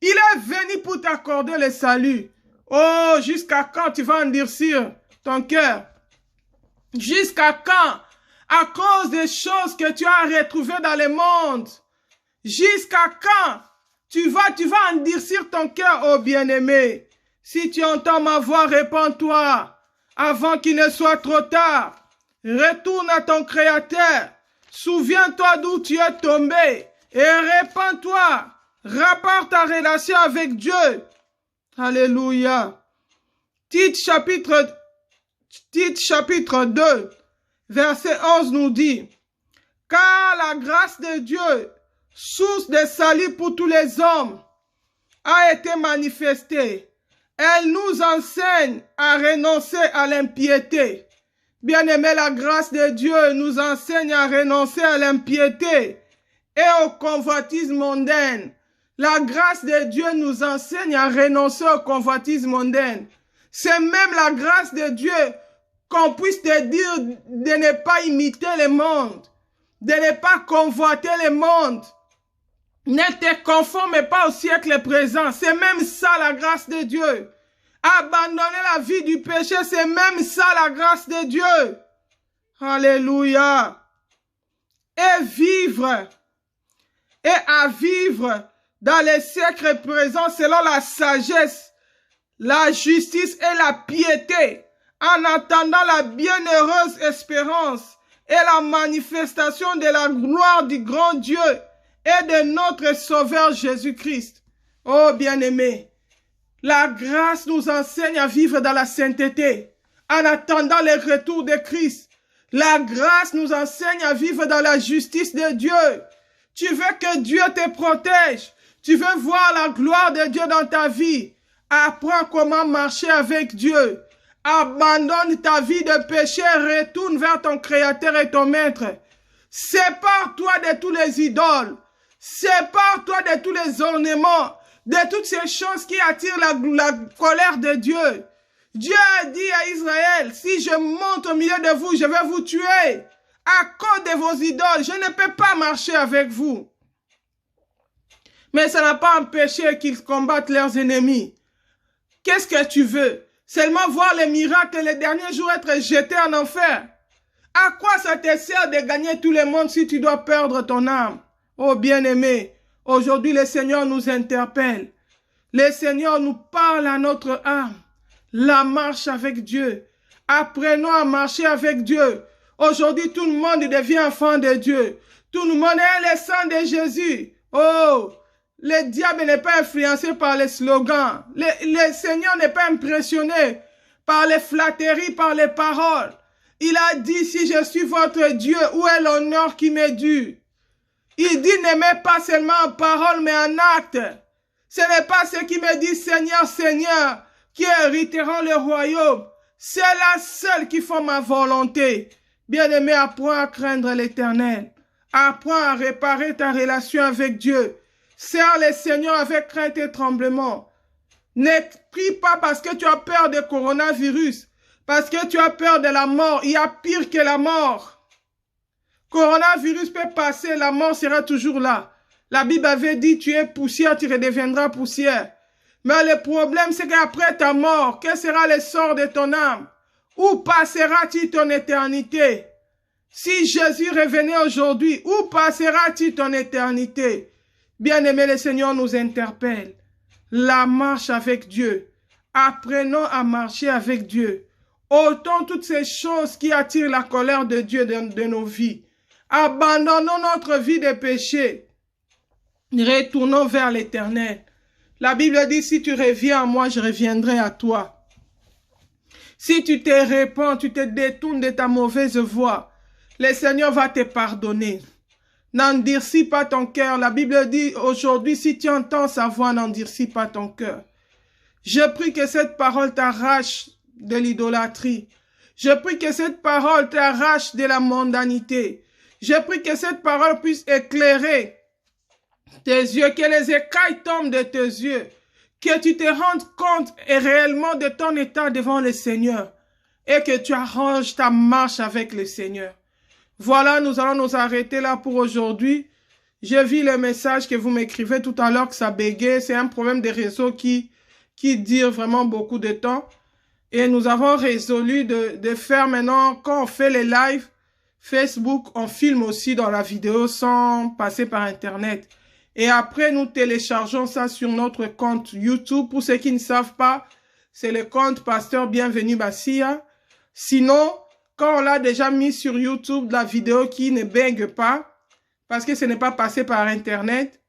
Il est venu pour t'accorder le salut. Oh, jusqu'à quand tu vas endurcir ton cœur? Jusqu'à quand? À cause des choses que tu as retrouvées dans le monde. Jusqu'à quand? Tu vas endurcir ton cœur, oh bien-aimé. Si tu entends ma voix, répands-toi. Avant qu'il ne soit trop tard, retourne à ton Créateur. Souviens-toi d'où tu es tombé et répands-toi. Rapporte ta relation avec Dieu. Alléluia. Tite chapitre 2, verset 11 nous dit, « Car la grâce de Dieu, source de salut pour tous les hommes, a été manifestée. Elle nous enseigne à renoncer à l'impiété. » Bien-aimé, la grâce de Dieu nous enseigne à renoncer à l'impiété et au convoitisme mondain. La grâce de Dieu nous enseigne à renoncer au convoitisme mondain. C'est même la grâce de Dieu qu'on puisse te dire de ne pas imiter le monde, de ne pas convoiter le monde. Ne te conforme pas au siècle présent. C'est même ça la grâce de Dieu. Abandonner la vie du péché, c'est même ça la grâce de Dieu. Alléluia. Et vivre, et à vivre dans les siècles présents selon la sagesse, la justice et la piété, en attendant la bienheureuse espérance et la manifestation de la gloire du grand Dieu et de notre Sauveur Jésus-Christ. Oh bien-aimé, la grâce nous enseigne à vivre dans la sainteté, en attendant le retour de Christ. La grâce nous enseigne à vivre dans la justice de Dieu. Tu veux que Dieu te protège. Tu veux voir la gloire de Dieu dans ta vie. Apprends comment marcher avec Dieu. Abandonne ta vie de péché, retourne vers ton Créateur et ton Maître. Sépare-toi de tous les idoles. Sépare-toi de tous les ornements, de toutes ces choses qui attirent la colère de Dieu. Dieu a dit à Israël, si je monte au milieu de vous, je vais vous tuer. À cause de vos idoles, je ne peux pas marcher avec vous. Mais ça n'a pas empêché qu'ils combattent leurs ennemis. Qu'est-ce que tu veux? Seulement voir les miracles et les derniers jours être jetés en enfer. À quoi ça te sert de gagner tout le monde si tu dois perdre ton âme? Oh bien-aimé, aujourd'hui le Seigneur nous interpelle. Le Seigneur nous parle à notre âme. La marche avec Dieu. Apprenons à marcher avec Dieu. Aujourd'hui, tout le monde devient enfant de Dieu. Tout le monde est le sang de Jésus. Oh, le diable n'est pas influencé par les slogans. Le Seigneur n'est pas impressionné par les flatteries, par les paroles. Il a dit, si je suis votre Dieu, où est l'honneur qui m'est dû? Il dit, n'aimez pas seulement en parole, mais en acte. Ce n'est pas ceux qui me disent, Seigneur, Seigneur, qui hériteront le royaume. C'est là seuls qui font ma volonté. Bien-aimé, apprends à craindre l'Éternel. Apprends à réparer ta relation avec Dieu. Sers le Seigneur avec crainte et tremblement. Ne prie pas parce que tu as peur du coronavirus, parce que tu as peur de la mort. Il y a pire que la mort. Coronavirus peut passer, la mort sera toujours là. La Bible avait dit, tu es poussière, tu redeviendras poussière. Mais le problème, c'est qu'après ta mort, quel sera le sort de ton âme? Où passeras-tu ton éternité? Si Jésus revenait aujourd'hui, où passeras-tu ton éternité? Bien-aimé, le Seigneur nous interpelle. La marche avec Dieu. Apprenons à marcher avec Dieu. Ôtons toutes ces choses qui attirent la colère de Dieu de nos vies. Abandonnons notre vie de péché. Retournons vers l'Éternel. La Bible dit, si tu reviens à moi, je reviendrai à toi. Si tu te répands, tu te détournes de ta mauvaise voie, le Seigneur va te pardonner. N'endurcis pas ton cœur. La Bible dit aujourd'hui, si tu entends sa voix, n'endurcis pas ton cœur. Je prie que cette parole t'arrache de l'idolâtrie. Je prie que cette parole t'arrache de la mondanité. Je prie que cette parole puisse éclairer tes yeux, que les écailles tombent de tes yeux, que tu te rendes compte réellement de ton état devant le Seigneur et que tu arranges ta marche avec le Seigneur. Voilà, nous allons nous arrêter là pour aujourd'hui. J'ai vu le message que vous m'écrivez tout à l'heure que ça bégait. C'est un problème des réseaux qui dure vraiment beaucoup de temps. Et nous avons résolu de faire maintenant, quand on fait les lives Facebook, on filme aussi dans la vidéo sans passer par Internet. Et après, nous téléchargeons ça sur notre compte YouTube. Pour ceux qui ne savent pas, c'est le compte Pasteur Bienvenu Bassia. Sinon, quand on l'a déjà mis sur YouTube, la vidéo qui ne bug pas, parce que ce n'est pas passé par Internet,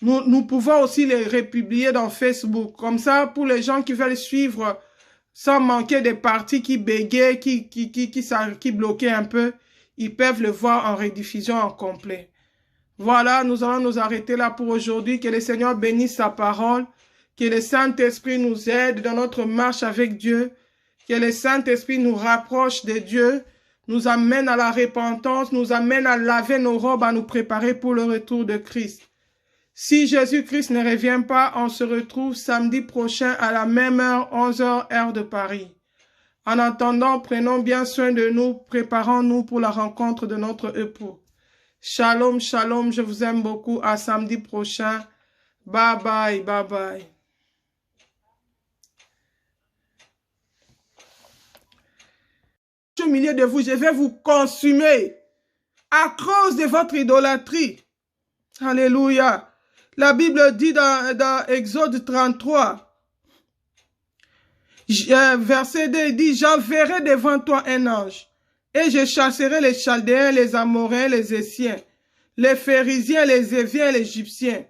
nous pouvons aussi les republier dans Facebook. Comme ça, pour les gens qui veulent suivre sans manquer des parties qui bégaient, qui bloquaient un peu, ils peuvent le voir en rediffusion en complet. Voilà, nous allons nous arrêter là pour aujourd'hui. Que le Seigneur bénisse sa parole. Que le Saint-Esprit nous aide dans notre marche avec Dieu. Que le Saint-Esprit nous rapproche de Dieu, nous amène à la repentance, nous amène à laver nos robes, à nous préparer pour le retour de Christ. Si Jésus-Christ ne revient pas, on se retrouve samedi prochain à la même heure, 11h, heure de Paris. En attendant, prenons bien soin de nous, préparons-nous pour la rencontre de notre époux. Shalom, shalom, je vous aime beaucoup. À samedi prochain. Bye bye, bye bye. Au milieu de vous, je vais vous consumer à cause de votre idolâtrie. Alléluia. La Bible dit dans Exode 33, verset 2, il dit, j'enverrai devant toi un ange, et je chasserai les Chaldéens, les Amoréens, les Essiens, les Phérésiens, les Éviens, les Égyptiens.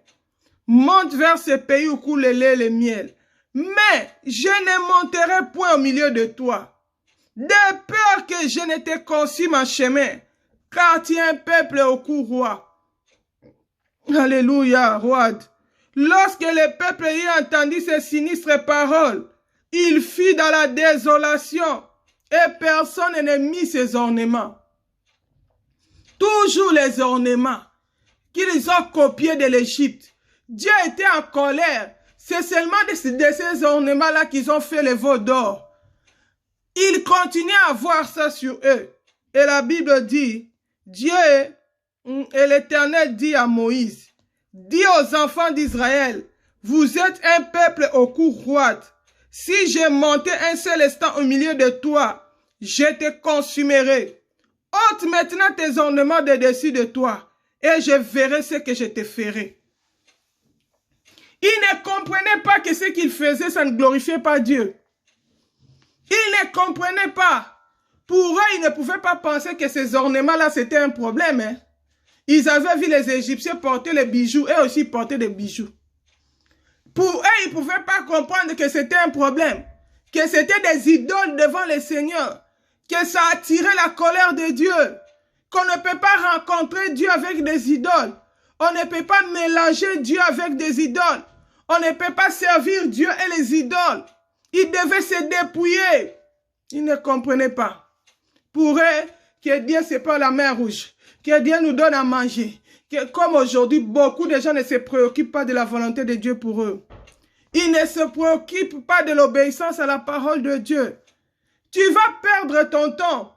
Monte vers ce pays où coule le lait et le miel. Mais je ne monterai point au milieu de toi, de peur que je ne te consume en chemin, car tu es un peuple au cou roi. Alléluia, roi. Lorsque le peuple eut entendu ces sinistres paroles, il fut dans la désolation, et personne ne mit ses ornements. Toujours les ornements qu'ils ont copiés de l'Égypte. Dieu était en colère. C'est seulement de ces ornements-là qu'ils ont fait les veaux d'or. Il continuait à voir ça sur eux. Et la Bible dit, Dieu et l'Éternel dit à Moïse, dis aux enfants d'Israël, vous êtes un peuple au cou roide. Si j'ai monté un seul instant au milieu de toi, je te consumerai. Ôte maintenant tes ornements de dessus de toi, et je verrai ce que je te ferai. Ils ne comprenaient pas que ce qu'ils faisaient, ça ne glorifiait pas Dieu. Ils ne comprenaient pas. Pour eux, ils ne pouvaient pas penser que ces ornements-là, c'était un problème. Hein. Ils avaient vu les Égyptiens porter les bijoux et aussi porter des bijoux. Pour eux, ils ne pouvaient pas comprendre que c'était un problème. Que c'était des idoles devant le Seigneur. Que ça attirait la colère de Dieu. Qu'on ne peut pas rencontrer Dieu avec des idoles. On ne peut pas mélanger Dieu avec des idoles. On ne peut pas servir Dieu et les idoles. Ils devaient se dépouiller. Ils ne comprenaient pas. Pour eux, que Dieu sépare la mer rouge. Que Dieu nous donne à manger. Que comme aujourd'hui, beaucoup de gens ne se préoccupent pas de la volonté de Dieu pour eux. Ils ne se préoccupent pas de l'obéissance à la parole de Dieu. Tu vas perdre ton temps.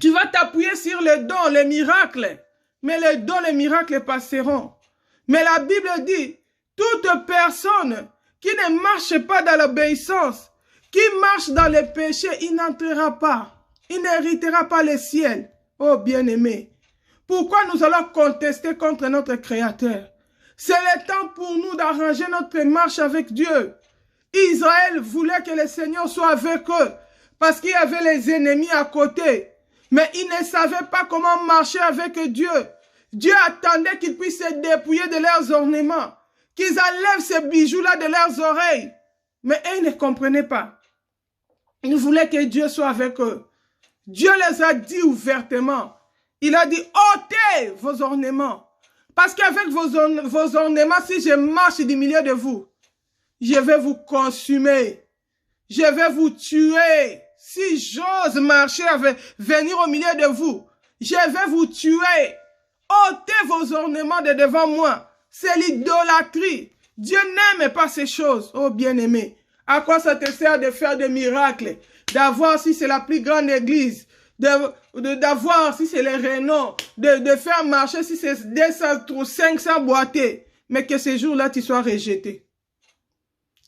Tu vas t'appuyer sur les dons, les miracles. Mais les dons, les miracles passeront. Mais la Bible dit, toute personne qui ne marche pas dans l'obéissance, qui marche dans les péchés, il n'entrera pas. Il n'héritera pas le ciel. Oh bien-aimé, pourquoi nous allons contester contre notre Créateur? C'est le temps pour nous d'arranger notre marche avec Dieu. Israël voulait que le Seigneur soit avec eux, parce qu'il y avait les ennemis à côté. Mais ils ne savaient pas comment marcher avec Dieu. Dieu attendait qu'ils puissent se dépouiller de leurs ornements, qu'ils enlèvent ces bijoux-là de leurs oreilles. Mais ils ne comprenaient pas. Ils voulaient que Dieu soit avec eux. Dieu les a dit ouvertement. Il a dit, ôtez vos ornements. Parce qu'avec vos ornements, si je marche du milieu de vous, je vais vous consumer. Je vais vous tuer. Si j'ose marcher, venir au milieu de vous, je vais vous tuer. ôtez vos ornements de devant moi. C'est l'idolâtrie. Dieu n'aime pas ces choses. Oh bien-aimé, à quoi ça te sert de faire des miracles, d'avoir si c'est la plus grande église, d'avoir si c'est les rénaux, de faire marcher si c'est 200 ou 500 boîtiers, mais que ces jours-là tu sois rejeté.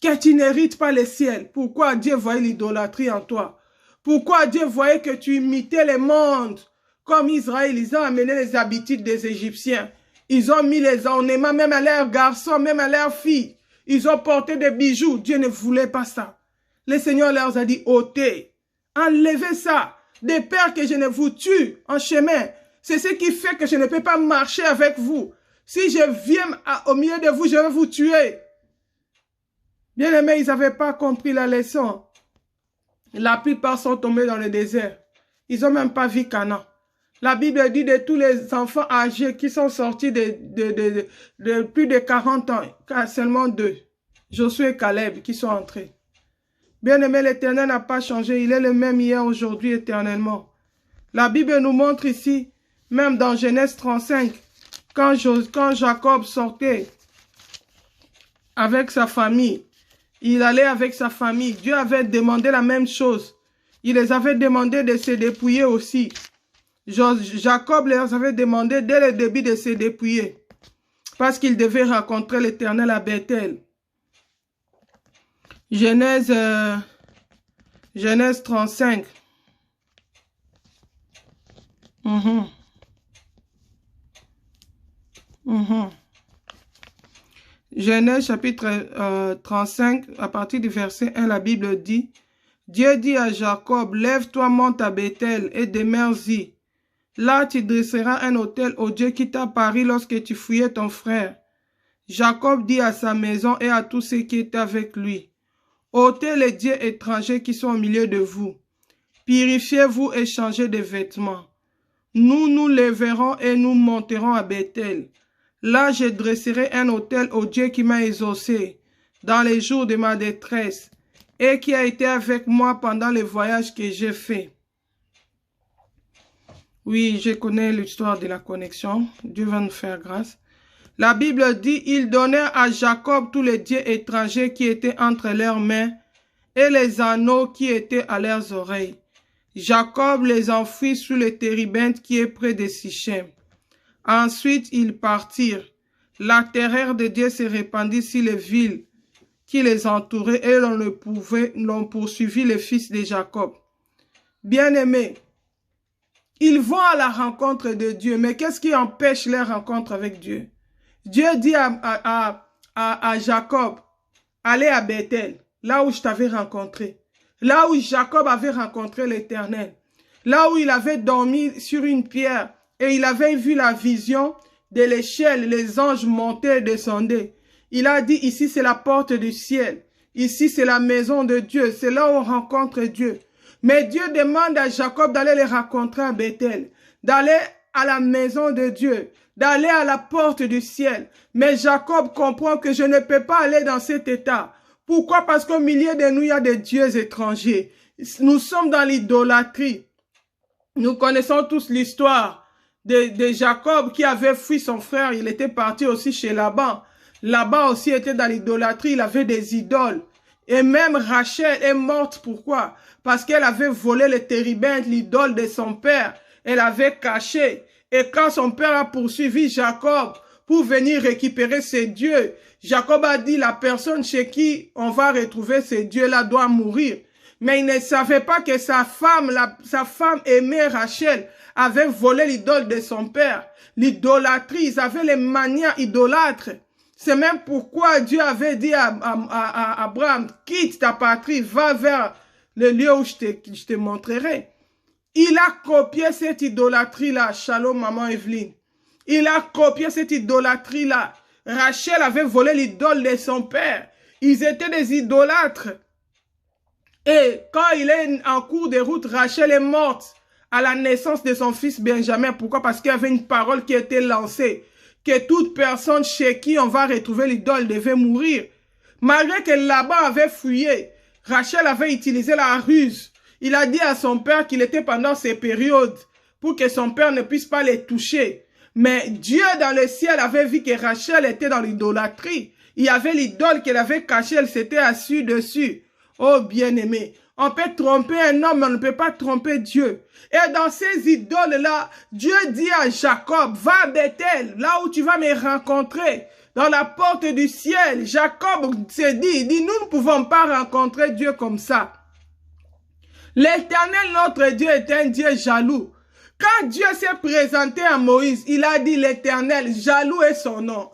Que tu n'hérites pas le ciel. Pourquoi Dieu voyait l'idolâtrie en toi? Pourquoi Dieu voyait que tu imitais le monde? Comme Israël, ils ont amené les habitudes des Égyptiens. Ils ont mis les ornements, même à leurs garçons, même à leurs filles. Ils ont porté des bijoux. Dieu ne voulait pas ça. Le Seigneur leur a dit, ôtez, enlevez ça. de peur que je ne vous tue en chemin. C'est ce qui fait que je ne peux pas marcher avec vous. Si je viens au milieu de vous, je vais vous tuer. Bien aimés, ils n'avaient pas compris la leçon. La plupart sont tombés dans le désert. Ils n'ont même pas vu Canaan. La Bible dit de tous les enfants âgés qui sont sortis de plus de 40 ans, seulement 2, Josué et Caleb, qui sont entrés. Bien aimé, l'Éternel n'a pas changé. Il est le même hier, aujourd'hui, éternellement. La Bible nous montre ici, même dans Genèse 35, quand Jacob sortait avec sa famille, il allait avec sa famille. Dieu avait demandé la même chose. Il les avait demandé de se dépouiller aussi. Jacob leur avait demandé dès le début de se dépouiller. Parce qu'il devait rencontrer l'Éternel à Bethel. Genèse 35. Genèse chapitre 35, à partir du verset 1, la Bible dit, Dieu dit à Jacob, lève-toi, monte à Bethel et demeure-y. Là, tu dresseras un autel au Dieu qui t'a paru lorsque tu fouillais ton frère. Jacob dit à sa maison et à tous ceux qui étaient avec lui, ôtez les dieux étrangers qui sont au milieu de vous. Purifiez-vous et changez de vêtements. Nous nous lèverons et nous monterons à Bethel. Là, je dresserai un autel au Dieu qui m'a exaucé dans les jours de ma détresse et qui a été avec moi pendant le voyage que j'ai fait. Oui, je connais l'histoire de la connexion. Dieu va nous faire grâce. La Bible dit, ils donnèrent à Jacob tous les dieux étrangers qui étaient entre leurs mains et les anneaux qui étaient à leurs oreilles. Jacob les enfouit sous le térébinthe qui est près de Sichem. Ensuite, ils partirent. La terreur de Dieu se répandit sur les villes qui les entouraient et l'on poursuivit les fils de Jacob. Bien-aimés, ils vont à la rencontre de Dieu, mais qu'est-ce qui empêche leur rencontre avec Dieu? Dieu dit à Jacob, allez à Bethel, là où je t'avais rencontré, là où Jacob avait rencontré l'Éternel, là où il avait dormi sur une pierre et il avait vu la vision de l'échelle, les anges montaient et descendaient. Il a dit, ici c'est la porte du ciel, ici c'est la maison de Dieu, c'est là où on rencontre Dieu. Mais Dieu demande à Jacob d'aller les rencontrer à Bethel, d'aller à la maison de Dieu, d'aller à la porte du ciel. Mais Jacob comprend que je ne peux pas aller dans cet état. Pourquoi? Parce qu'au milieu de nous, il y a des dieux étrangers. Nous sommes dans l'idolâtrie. Nous connaissons tous l'histoire de Jacob qui avait fui son frère. Il était parti aussi chez Laban. Laban aussi était dans l'idolâtrie. Il avait des idoles. Et même Rachel est morte. Pourquoi? Parce qu'elle avait volé le térébinthe, l'idole de son père. Elle avait caché. Et quand son père a poursuivi Jacob pour venir récupérer ses dieux, Jacob a dit, la personne chez qui on va retrouver ces dieux-là doit mourir. Mais il ne savait pas que sa femme aimée Rachel, avait volé l'idole de son père. L'idolâtrie, ils avaient les manières idolâtres. C'est même pourquoi Dieu avait dit à Abraham, quitte ta patrie, va vers le lieu où je te montrerai. Il a copié cette idolâtrie-là. Shalom, maman Evelyne. Il a copié cette idolâtrie-là. Rachel avait volé l'idole de son père. Ils étaient des idolâtres. Et quand il est en cours de route, Rachel est morte à la naissance de son fils Benjamin. Pourquoi? Parce qu'il y avait une parole qui était lancée. Que toute personne chez qui on va retrouver l'idole devait mourir. Malgré que Laban avait fouillé, Rachel avait utilisé la ruse. Il a dit à son père qu'il était pendant ces périodes pour que son père ne puisse pas les toucher. Mais Dieu dans le ciel avait vu que Rachel était dans l'idolâtrie. Il y avait l'idole qu'elle avait cachée, elle s'était assise dessus. Oh bien-aimé, on peut tromper un homme, mais on ne peut pas tromper Dieu. Et dans ces idoles-là, Dieu dit à Jacob, va à Bethel, là où tu vas me rencontrer, dans la porte du ciel. Jacob s'est dit, il dit, nous ne pouvons pas rencontrer Dieu comme ça. L'Éternel, notre Dieu, est un Dieu jaloux. Quand Dieu s'est présenté à Moïse, il a dit l'Éternel, jaloux est son nom.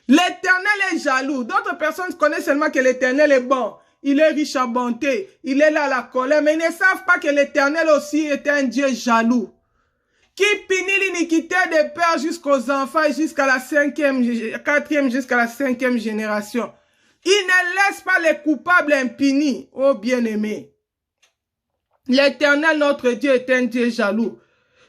L'Éternel est jaloux. D'autres personnes connaissent seulement que l'Éternel est bon. il est riche en bonté, il est là à la colère, mais ils ne savent pas que l'Éternel aussi est un Dieu jaloux, qui punit l'iniquité des pères jusqu'aux enfants et jusqu'à la quatrième jusqu'à la 5e génération. Il ne laisse pas les coupables impunis, ô bien-aimés. L'Éternel, notre Dieu, est un Dieu jaloux.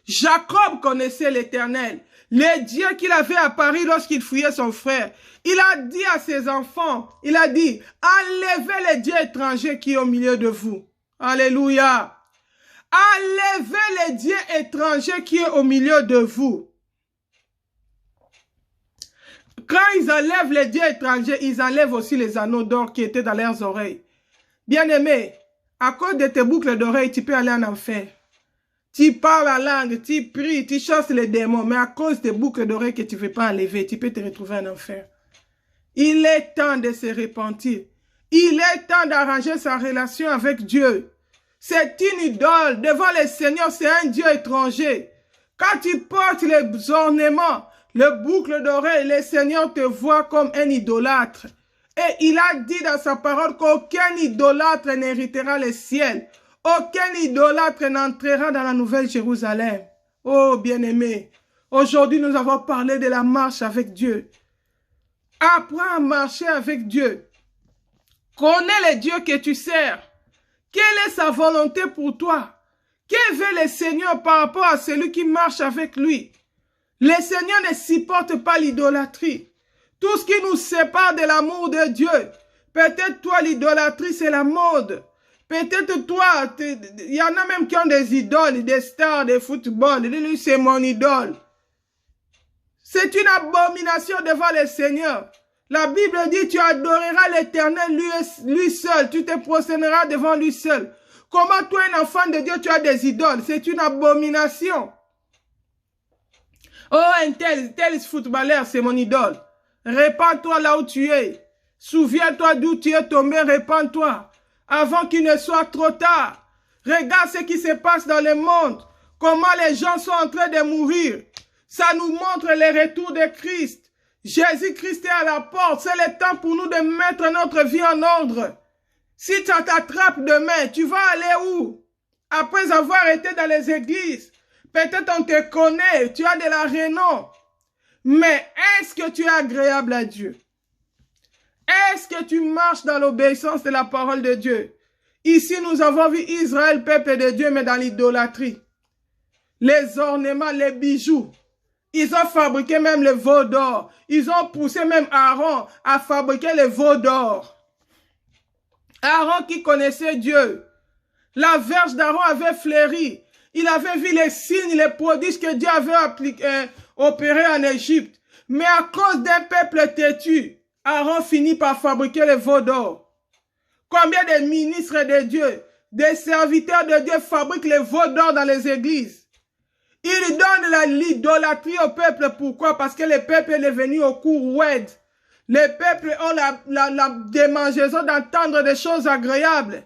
Jacob connaissait l'Éternel, le Dieu qu'il avait apparu lorsqu'il fouillait son frère. Il a dit à ses enfants, il a dit, enlevez les dieux étrangers qui est au milieu de vous. Alléluia. Enlevez les dieux étrangers qui est au milieu de vous. Quand ils enlèvent les dieux étrangers, ils enlèvent aussi les anneaux d'or qui étaient dans leurs oreilles. Bien-aimé, à cause de tes boucles d'oreilles, tu peux aller en enfer. Tu parles la langue, tu pries, tu chasses les démons, mais à cause des boucles d'oreilles que tu ne veux pas enlever, tu peux te retrouver en enfer. Il est temps de se repentir. Il est temps d'arranger sa relation avec Dieu. C'est une idole. Devant le Seigneur, c'est un Dieu étranger. Quand tu portes les ornements, les boucles d'oreilles, le Seigneur te voit comme un idolâtre. Et il a dit dans sa parole qu'aucun idolâtre n'héritera le ciel. Aucun idolâtre n'entrera dans la nouvelle Jérusalem. Oh bien-aimé, aujourd'hui nous avons parlé de la marche avec Dieu. Apprends à marcher avec Dieu. Connais le Dieu que tu sers. Quelle est sa volonté pour toi? Que veut le Seigneur par rapport à celui qui marche avec lui? Le Seigneur ne supporte pas l'idolâtrie. Tout ce qui nous sépare de l'amour de Dieu. Peut-être toi, l'idolâtrie, c'est la mode. Peut-être toi, il y en a même qui ont des idoles, des stars de football. Lui, c'est mon idole. C'est une abomination devant le Seigneur. La Bible dit, tu adoreras l'Éternel lui seul. Tu te prosterneras devant lui seul. Comment toi, un enfant de Dieu, tu as des idoles? C'est une abomination. Oh, un tel footballeur, c'est mon idole. Répands-toi là où tu es. Souviens-toi d'où tu es tombé, répands-toi. Avant qu'il ne soit trop tard. Regarde ce qui se passe dans le monde. Comment les gens sont en train de mourir. Ça nous montre le retour de Christ. Jésus-Christ est à la porte. C'est le temps pour nous de mettre notre vie en ordre. Si tu t'attrapes demain, tu vas aller où? Après avoir été dans les églises. Peut-être on te connaît, tu as de la renom. Mais est-ce que tu es agréable à Dieu? Est-ce que tu marches dans l'obéissance de la parole de Dieu? Ici, nous avons vu Israël, peuple de Dieu, mais dans l'idolâtrie. Les ornements, les bijoux. Ils ont fabriqué même le veau d'or. Ils ont poussé même Aaron à fabriquer le veau d'or. Aaron qui connaissait Dieu. La verge d'Aaron avait fleuri. Il avait vu les signes, les prodiges que Dieu avait opérés en Égypte. Mais à cause d'un peuple têtu, Aaron finit par fabriquer le veau d'or. Combien de ministres de Dieu, des serviteurs de Dieu fabriquent le veau d'or dans les églises? Ils donnent l'idolâtrie au peuple. Pourquoi? Parce que le peuple est venu au cours oued. Les peuples ont la démangeaison d'entendre des choses agréables.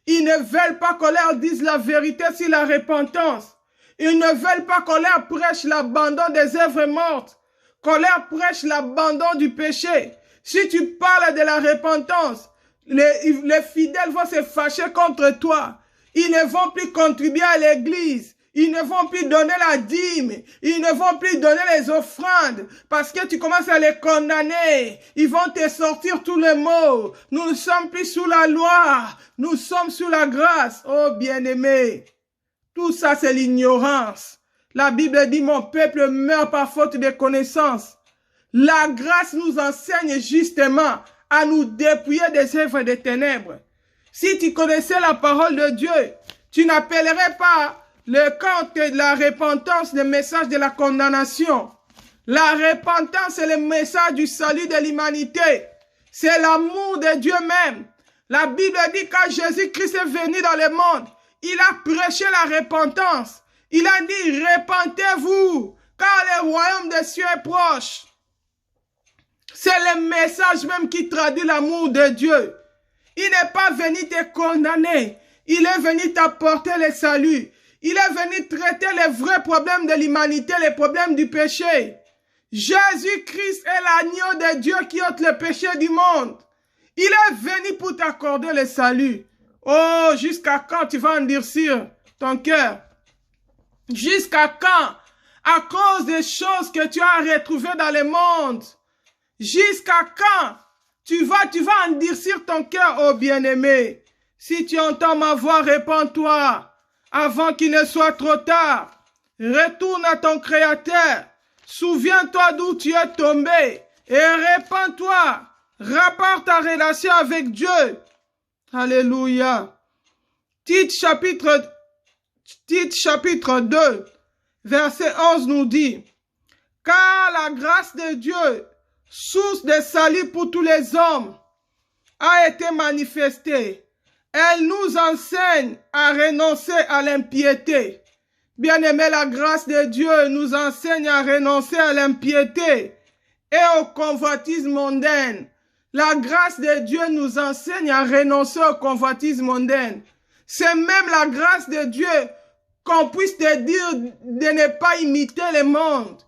Ils ne veulent pas qu'on leur dise la vérité sur la repentance. Ils ne veulent pas qu'on leur prêche l'abandon des œuvres mortes. Qu'on leur prêche l'abandon du péché. Si tu parles de la repentance, les fidèles vont se fâcher contre toi. Ils ne vont plus contribuer à l'église. Ils ne vont plus donner la dîme. Ils ne vont plus donner les offrandes. Parce que tu commences à les condamner. Ils vont te sortir tous les mots. Nous ne sommes plus sous la loi. Nous sommes sous la grâce. Oh bien-aimé. Tout ça c'est l'ignorance. La Bible dit mon peuple meurt par faute de connaissance. La grâce nous enseigne justement à nous dépouiller des œuvres des ténèbres. Si tu connaissais la parole de Dieu, tu n'appellerais pas le camp de la repentance le message de la condamnation. La repentance est le message du salut de l'humanité. C'est l'amour de Dieu même. La Bible dit quand Jésus-Christ est venu dans le monde, il a prêché la repentance. Il a dit, repentez-vous, car le royaume des cieux est proche. C'est le message même qui traduit l'amour de Dieu. Il n'est pas venu te condamner. Il est venu t'apporter le salut. Il est venu traiter les vrais problèmes de l'humanité, les problèmes du péché. Jésus-Christ est l'agneau de Dieu qui ôte le péché du monde. Il est venu pour t'accorder le salut. Oh, jusqu'à quand tu vas endurcir ton cœur? Jusqu'à quand? À cause des choses que tu as retrouvées dans le monde. Jusqu'à quand? Tu vas endurcir ton cœur, oh bien-aimé. Si tu entends ma voix, répands-toi avant qu'il ne soit trop tard. Retourne à ton Créateur. Souviens-toi d'où tu es tombé et répands-toi. Rapporte ta relation avec Dieu. Alléluia. Tite chapitre 2, verset 11 nous dit, « Car la grâce de Dieu, source de salut pour tous les hommes, a été manifestée. Elle nous enseigne à renoncer à l'impiété. » Bien-aimé, la grâce de Dieu nous enseigne à renoncer à l'impiété et au convoitise mondaine. La grâce de Dieu nous enseigne à renoncer au convoitise mondaine. C'est même la grâce de Dieu qu'on puisse te dire de ne pas imiter le monde,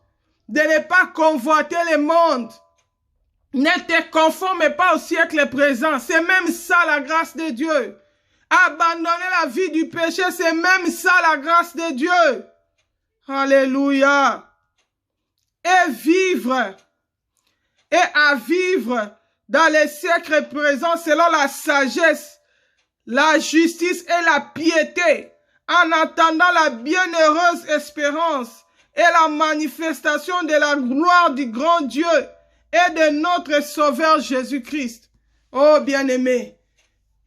de ne pas convoiter le monde. Ne te conforme pas au siècle présent. C'est même ça la grâce de Dieu. Abandonner la vie du péché, c'est même ça la grâce de Dieu. Alléluia. Et vivre, et à vivre dans les siècles présents selon la sagesse, la justice et la piété, en attendant la bienheureuse espérance et la manifestation de la gloire du grand Dieu et de notre Sauveur Jésus-Christ. Oh bien-aimé,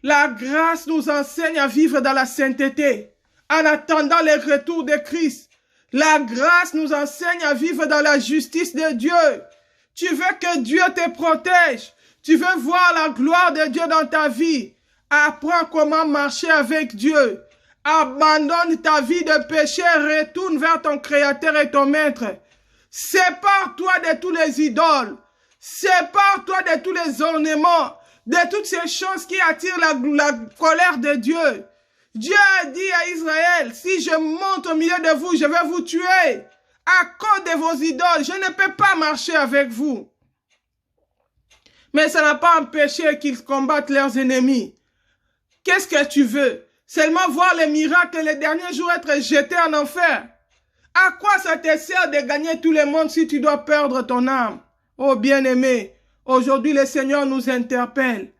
la grâce nous enseigne à vivre dans la sainteté, en attendant le retour de Christ. La grâce nous enseigne à vivre dans la justice de Dieu. Tu veux que Dieu te protège. Tu veux voir la gloire de Dieu dans ta vie. Apprends comment marcher avec Dieu. Abandonne ta vie de péché, retourne vers ton Créateur et ton Maître. Sépare-toi de tous les idoles. Sépare-toi de tous les ornements, de toutes ces choses qui attirent la colère de Dieu. Dieu a dit à Israël, si je monte au milieu de vous, je vais vous tuer. À cause de vos idoles, je ne peux pas marcher avec vous. Mais ça n'a pas empêché qu'ils combattent leurs ennemis. Qu'est-ce que tu veux? Seulement voir les miracles les derniers jours être jetés en enfer. À quoi ça te sert de gagner tout le monde si tu dois perdre ton âme? Oh bien-aimé, aujourd'hui le Seigneur nous interpelle.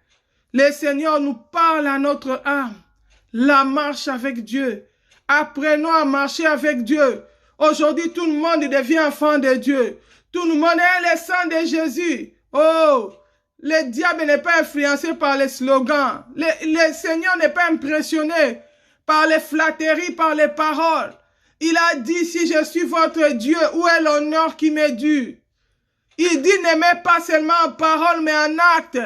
Le Seigneur nous parle à notre âme. La marche avec Dieu. Apprenons à marcher avec Dieu. Aujourd'hui, tout le monde devient enfant de Dieu. Tout le monde est le sang de Jésus. Oh, le diable n'est pas influencé par les slogans. Le Seigneur n'est pas impressionné par les flatteries, par les paroles. Il a dit, si je suis votre Dieu, où est l'honneur qui m'est dû? Il dit, n'aimez pas seulement en parole, mais en acte.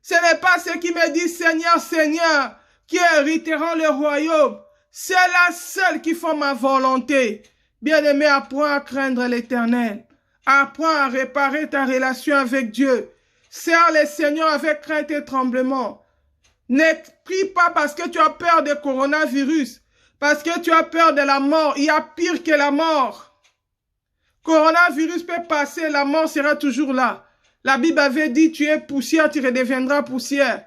Ce n'est pas ceux qui me disent, Seigneur, Seigneur, qui hériteront le royaume. C'est là seuls qui font ma volonté. Bien-aimé, apprends à craindre l'Éternel. Apprends à réparer ta relation avec Dieu. Sers le Seigneur avec crainte et tremblement. Ne prie pas parce que tu as peur du coronavirus, parce que tu as peur de la mort. Il y a pire que la mort. Coronavirus peut passer, la mort sera toujours là. La Bible avait dit, tu es poussière, tu redeviendras poussière.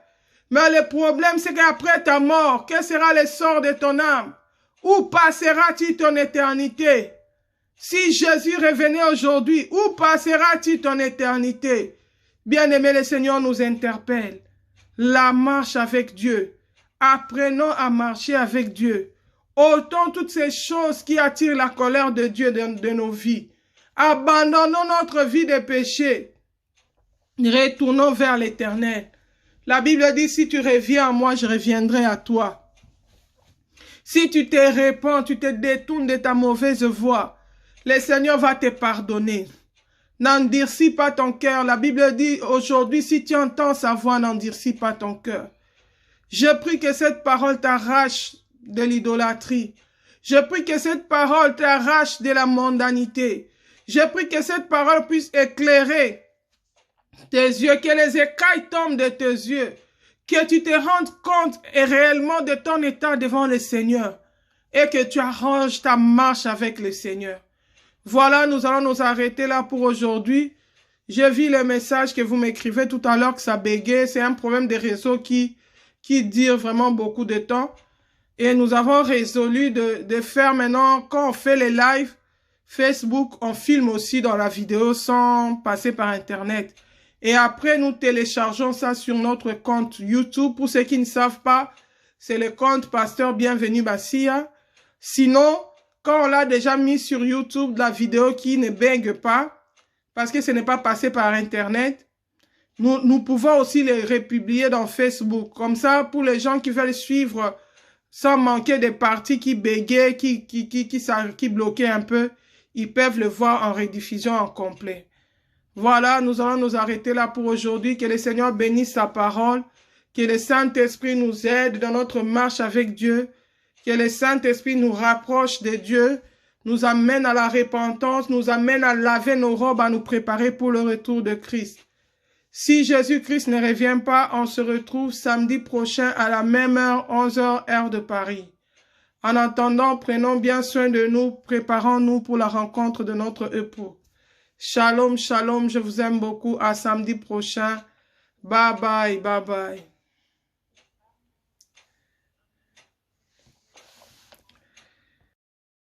Mais le problème, c'est qu'après ta mort, quel sera le sort de ton âme? Où passeras-tu ton éternité? Si Jésus revenait aujourd'hui, où passeras-tu ton éternité? Bien-aimé, le Seigneur nous interpelle. La marche avec Dieu. Apprenons à marcher avec Dieu. Ôtons toutes ces choses qui attirent la colère de Dieu de nos vies. Abandonnons notre vie de péché. Retournons vers l'Éternel. La Bible dit, si tu reviens à moi, je reviendrai à toi. Si tu te répands, tu te détournes de ta mauvaise voie, le Seigneur va te pardonner. N'endurcis pas ton cœur. La Bible dit aujourd'hui, si tu entends sa voix, n'endurcis pas ton cœur. Je prie que cette parole t'arrache de l'idolâtrie. Je prie que cette parole t'arrache de la mondanité. Je prie que cette parole puisse éclairer tes yeux, que les écailles tombent de tes yeux, que tu te rendes compte réellement de ton état devant le Seigneur et que tu arranges ta marche avec le Seigneur. Voilà, nous allons nous arrêter là pour aujourd'hui. J'ai vu les messages que vous m'écrivez tout à l'heure que ça bégait. C'est un problème des réseaux qui dure vraiment beaucoup de temps. Et nous avons résolu de faire maintenant, quand on fait les lives Facebook, on filme aussi dans la vidéo sans passer par Internet. Et après, nous téléchargeons ça sur notre compte YouTube. Pour ceux qui ne savent pas, c'est le compte Pasteur Bienvenu Bassia. Sinon, quand on l'a déjà mis sur YouTube, la vidéo qui ne bug pas, parce que ce n'est pas passé par Internet, nous pouvons aussi les republier dans Facebook. Comme ça, pour les gens qui veulent suivre sans manquer des parties qui bégaient, qui bloquaient un peu, ils peuvent le voir en rediffusion en complet. Voilà, nous allons nous arrêter là pour aujourd'hui. Que le Seigneur bénisse sa parole. Que le Saint-Esprit nous aide dans notre marche avec Dieu. Que le Saint-Esprit nous rapproche de Dieu, nous amène à la repentance, nous amène à laver nos robes, à nous préparer pour le retour de Christ. Si Jésus-Christ ne revient pas, on se retrouve samedi prochain à la même heure, 11h, heure de Paris. En attendant, prenons bien soin de nous, préparons-nous pour la rencontre de notre époux. Shalom, shalom, je vous aime beaucoup. À samedi prochain. Bye bye, bye bye.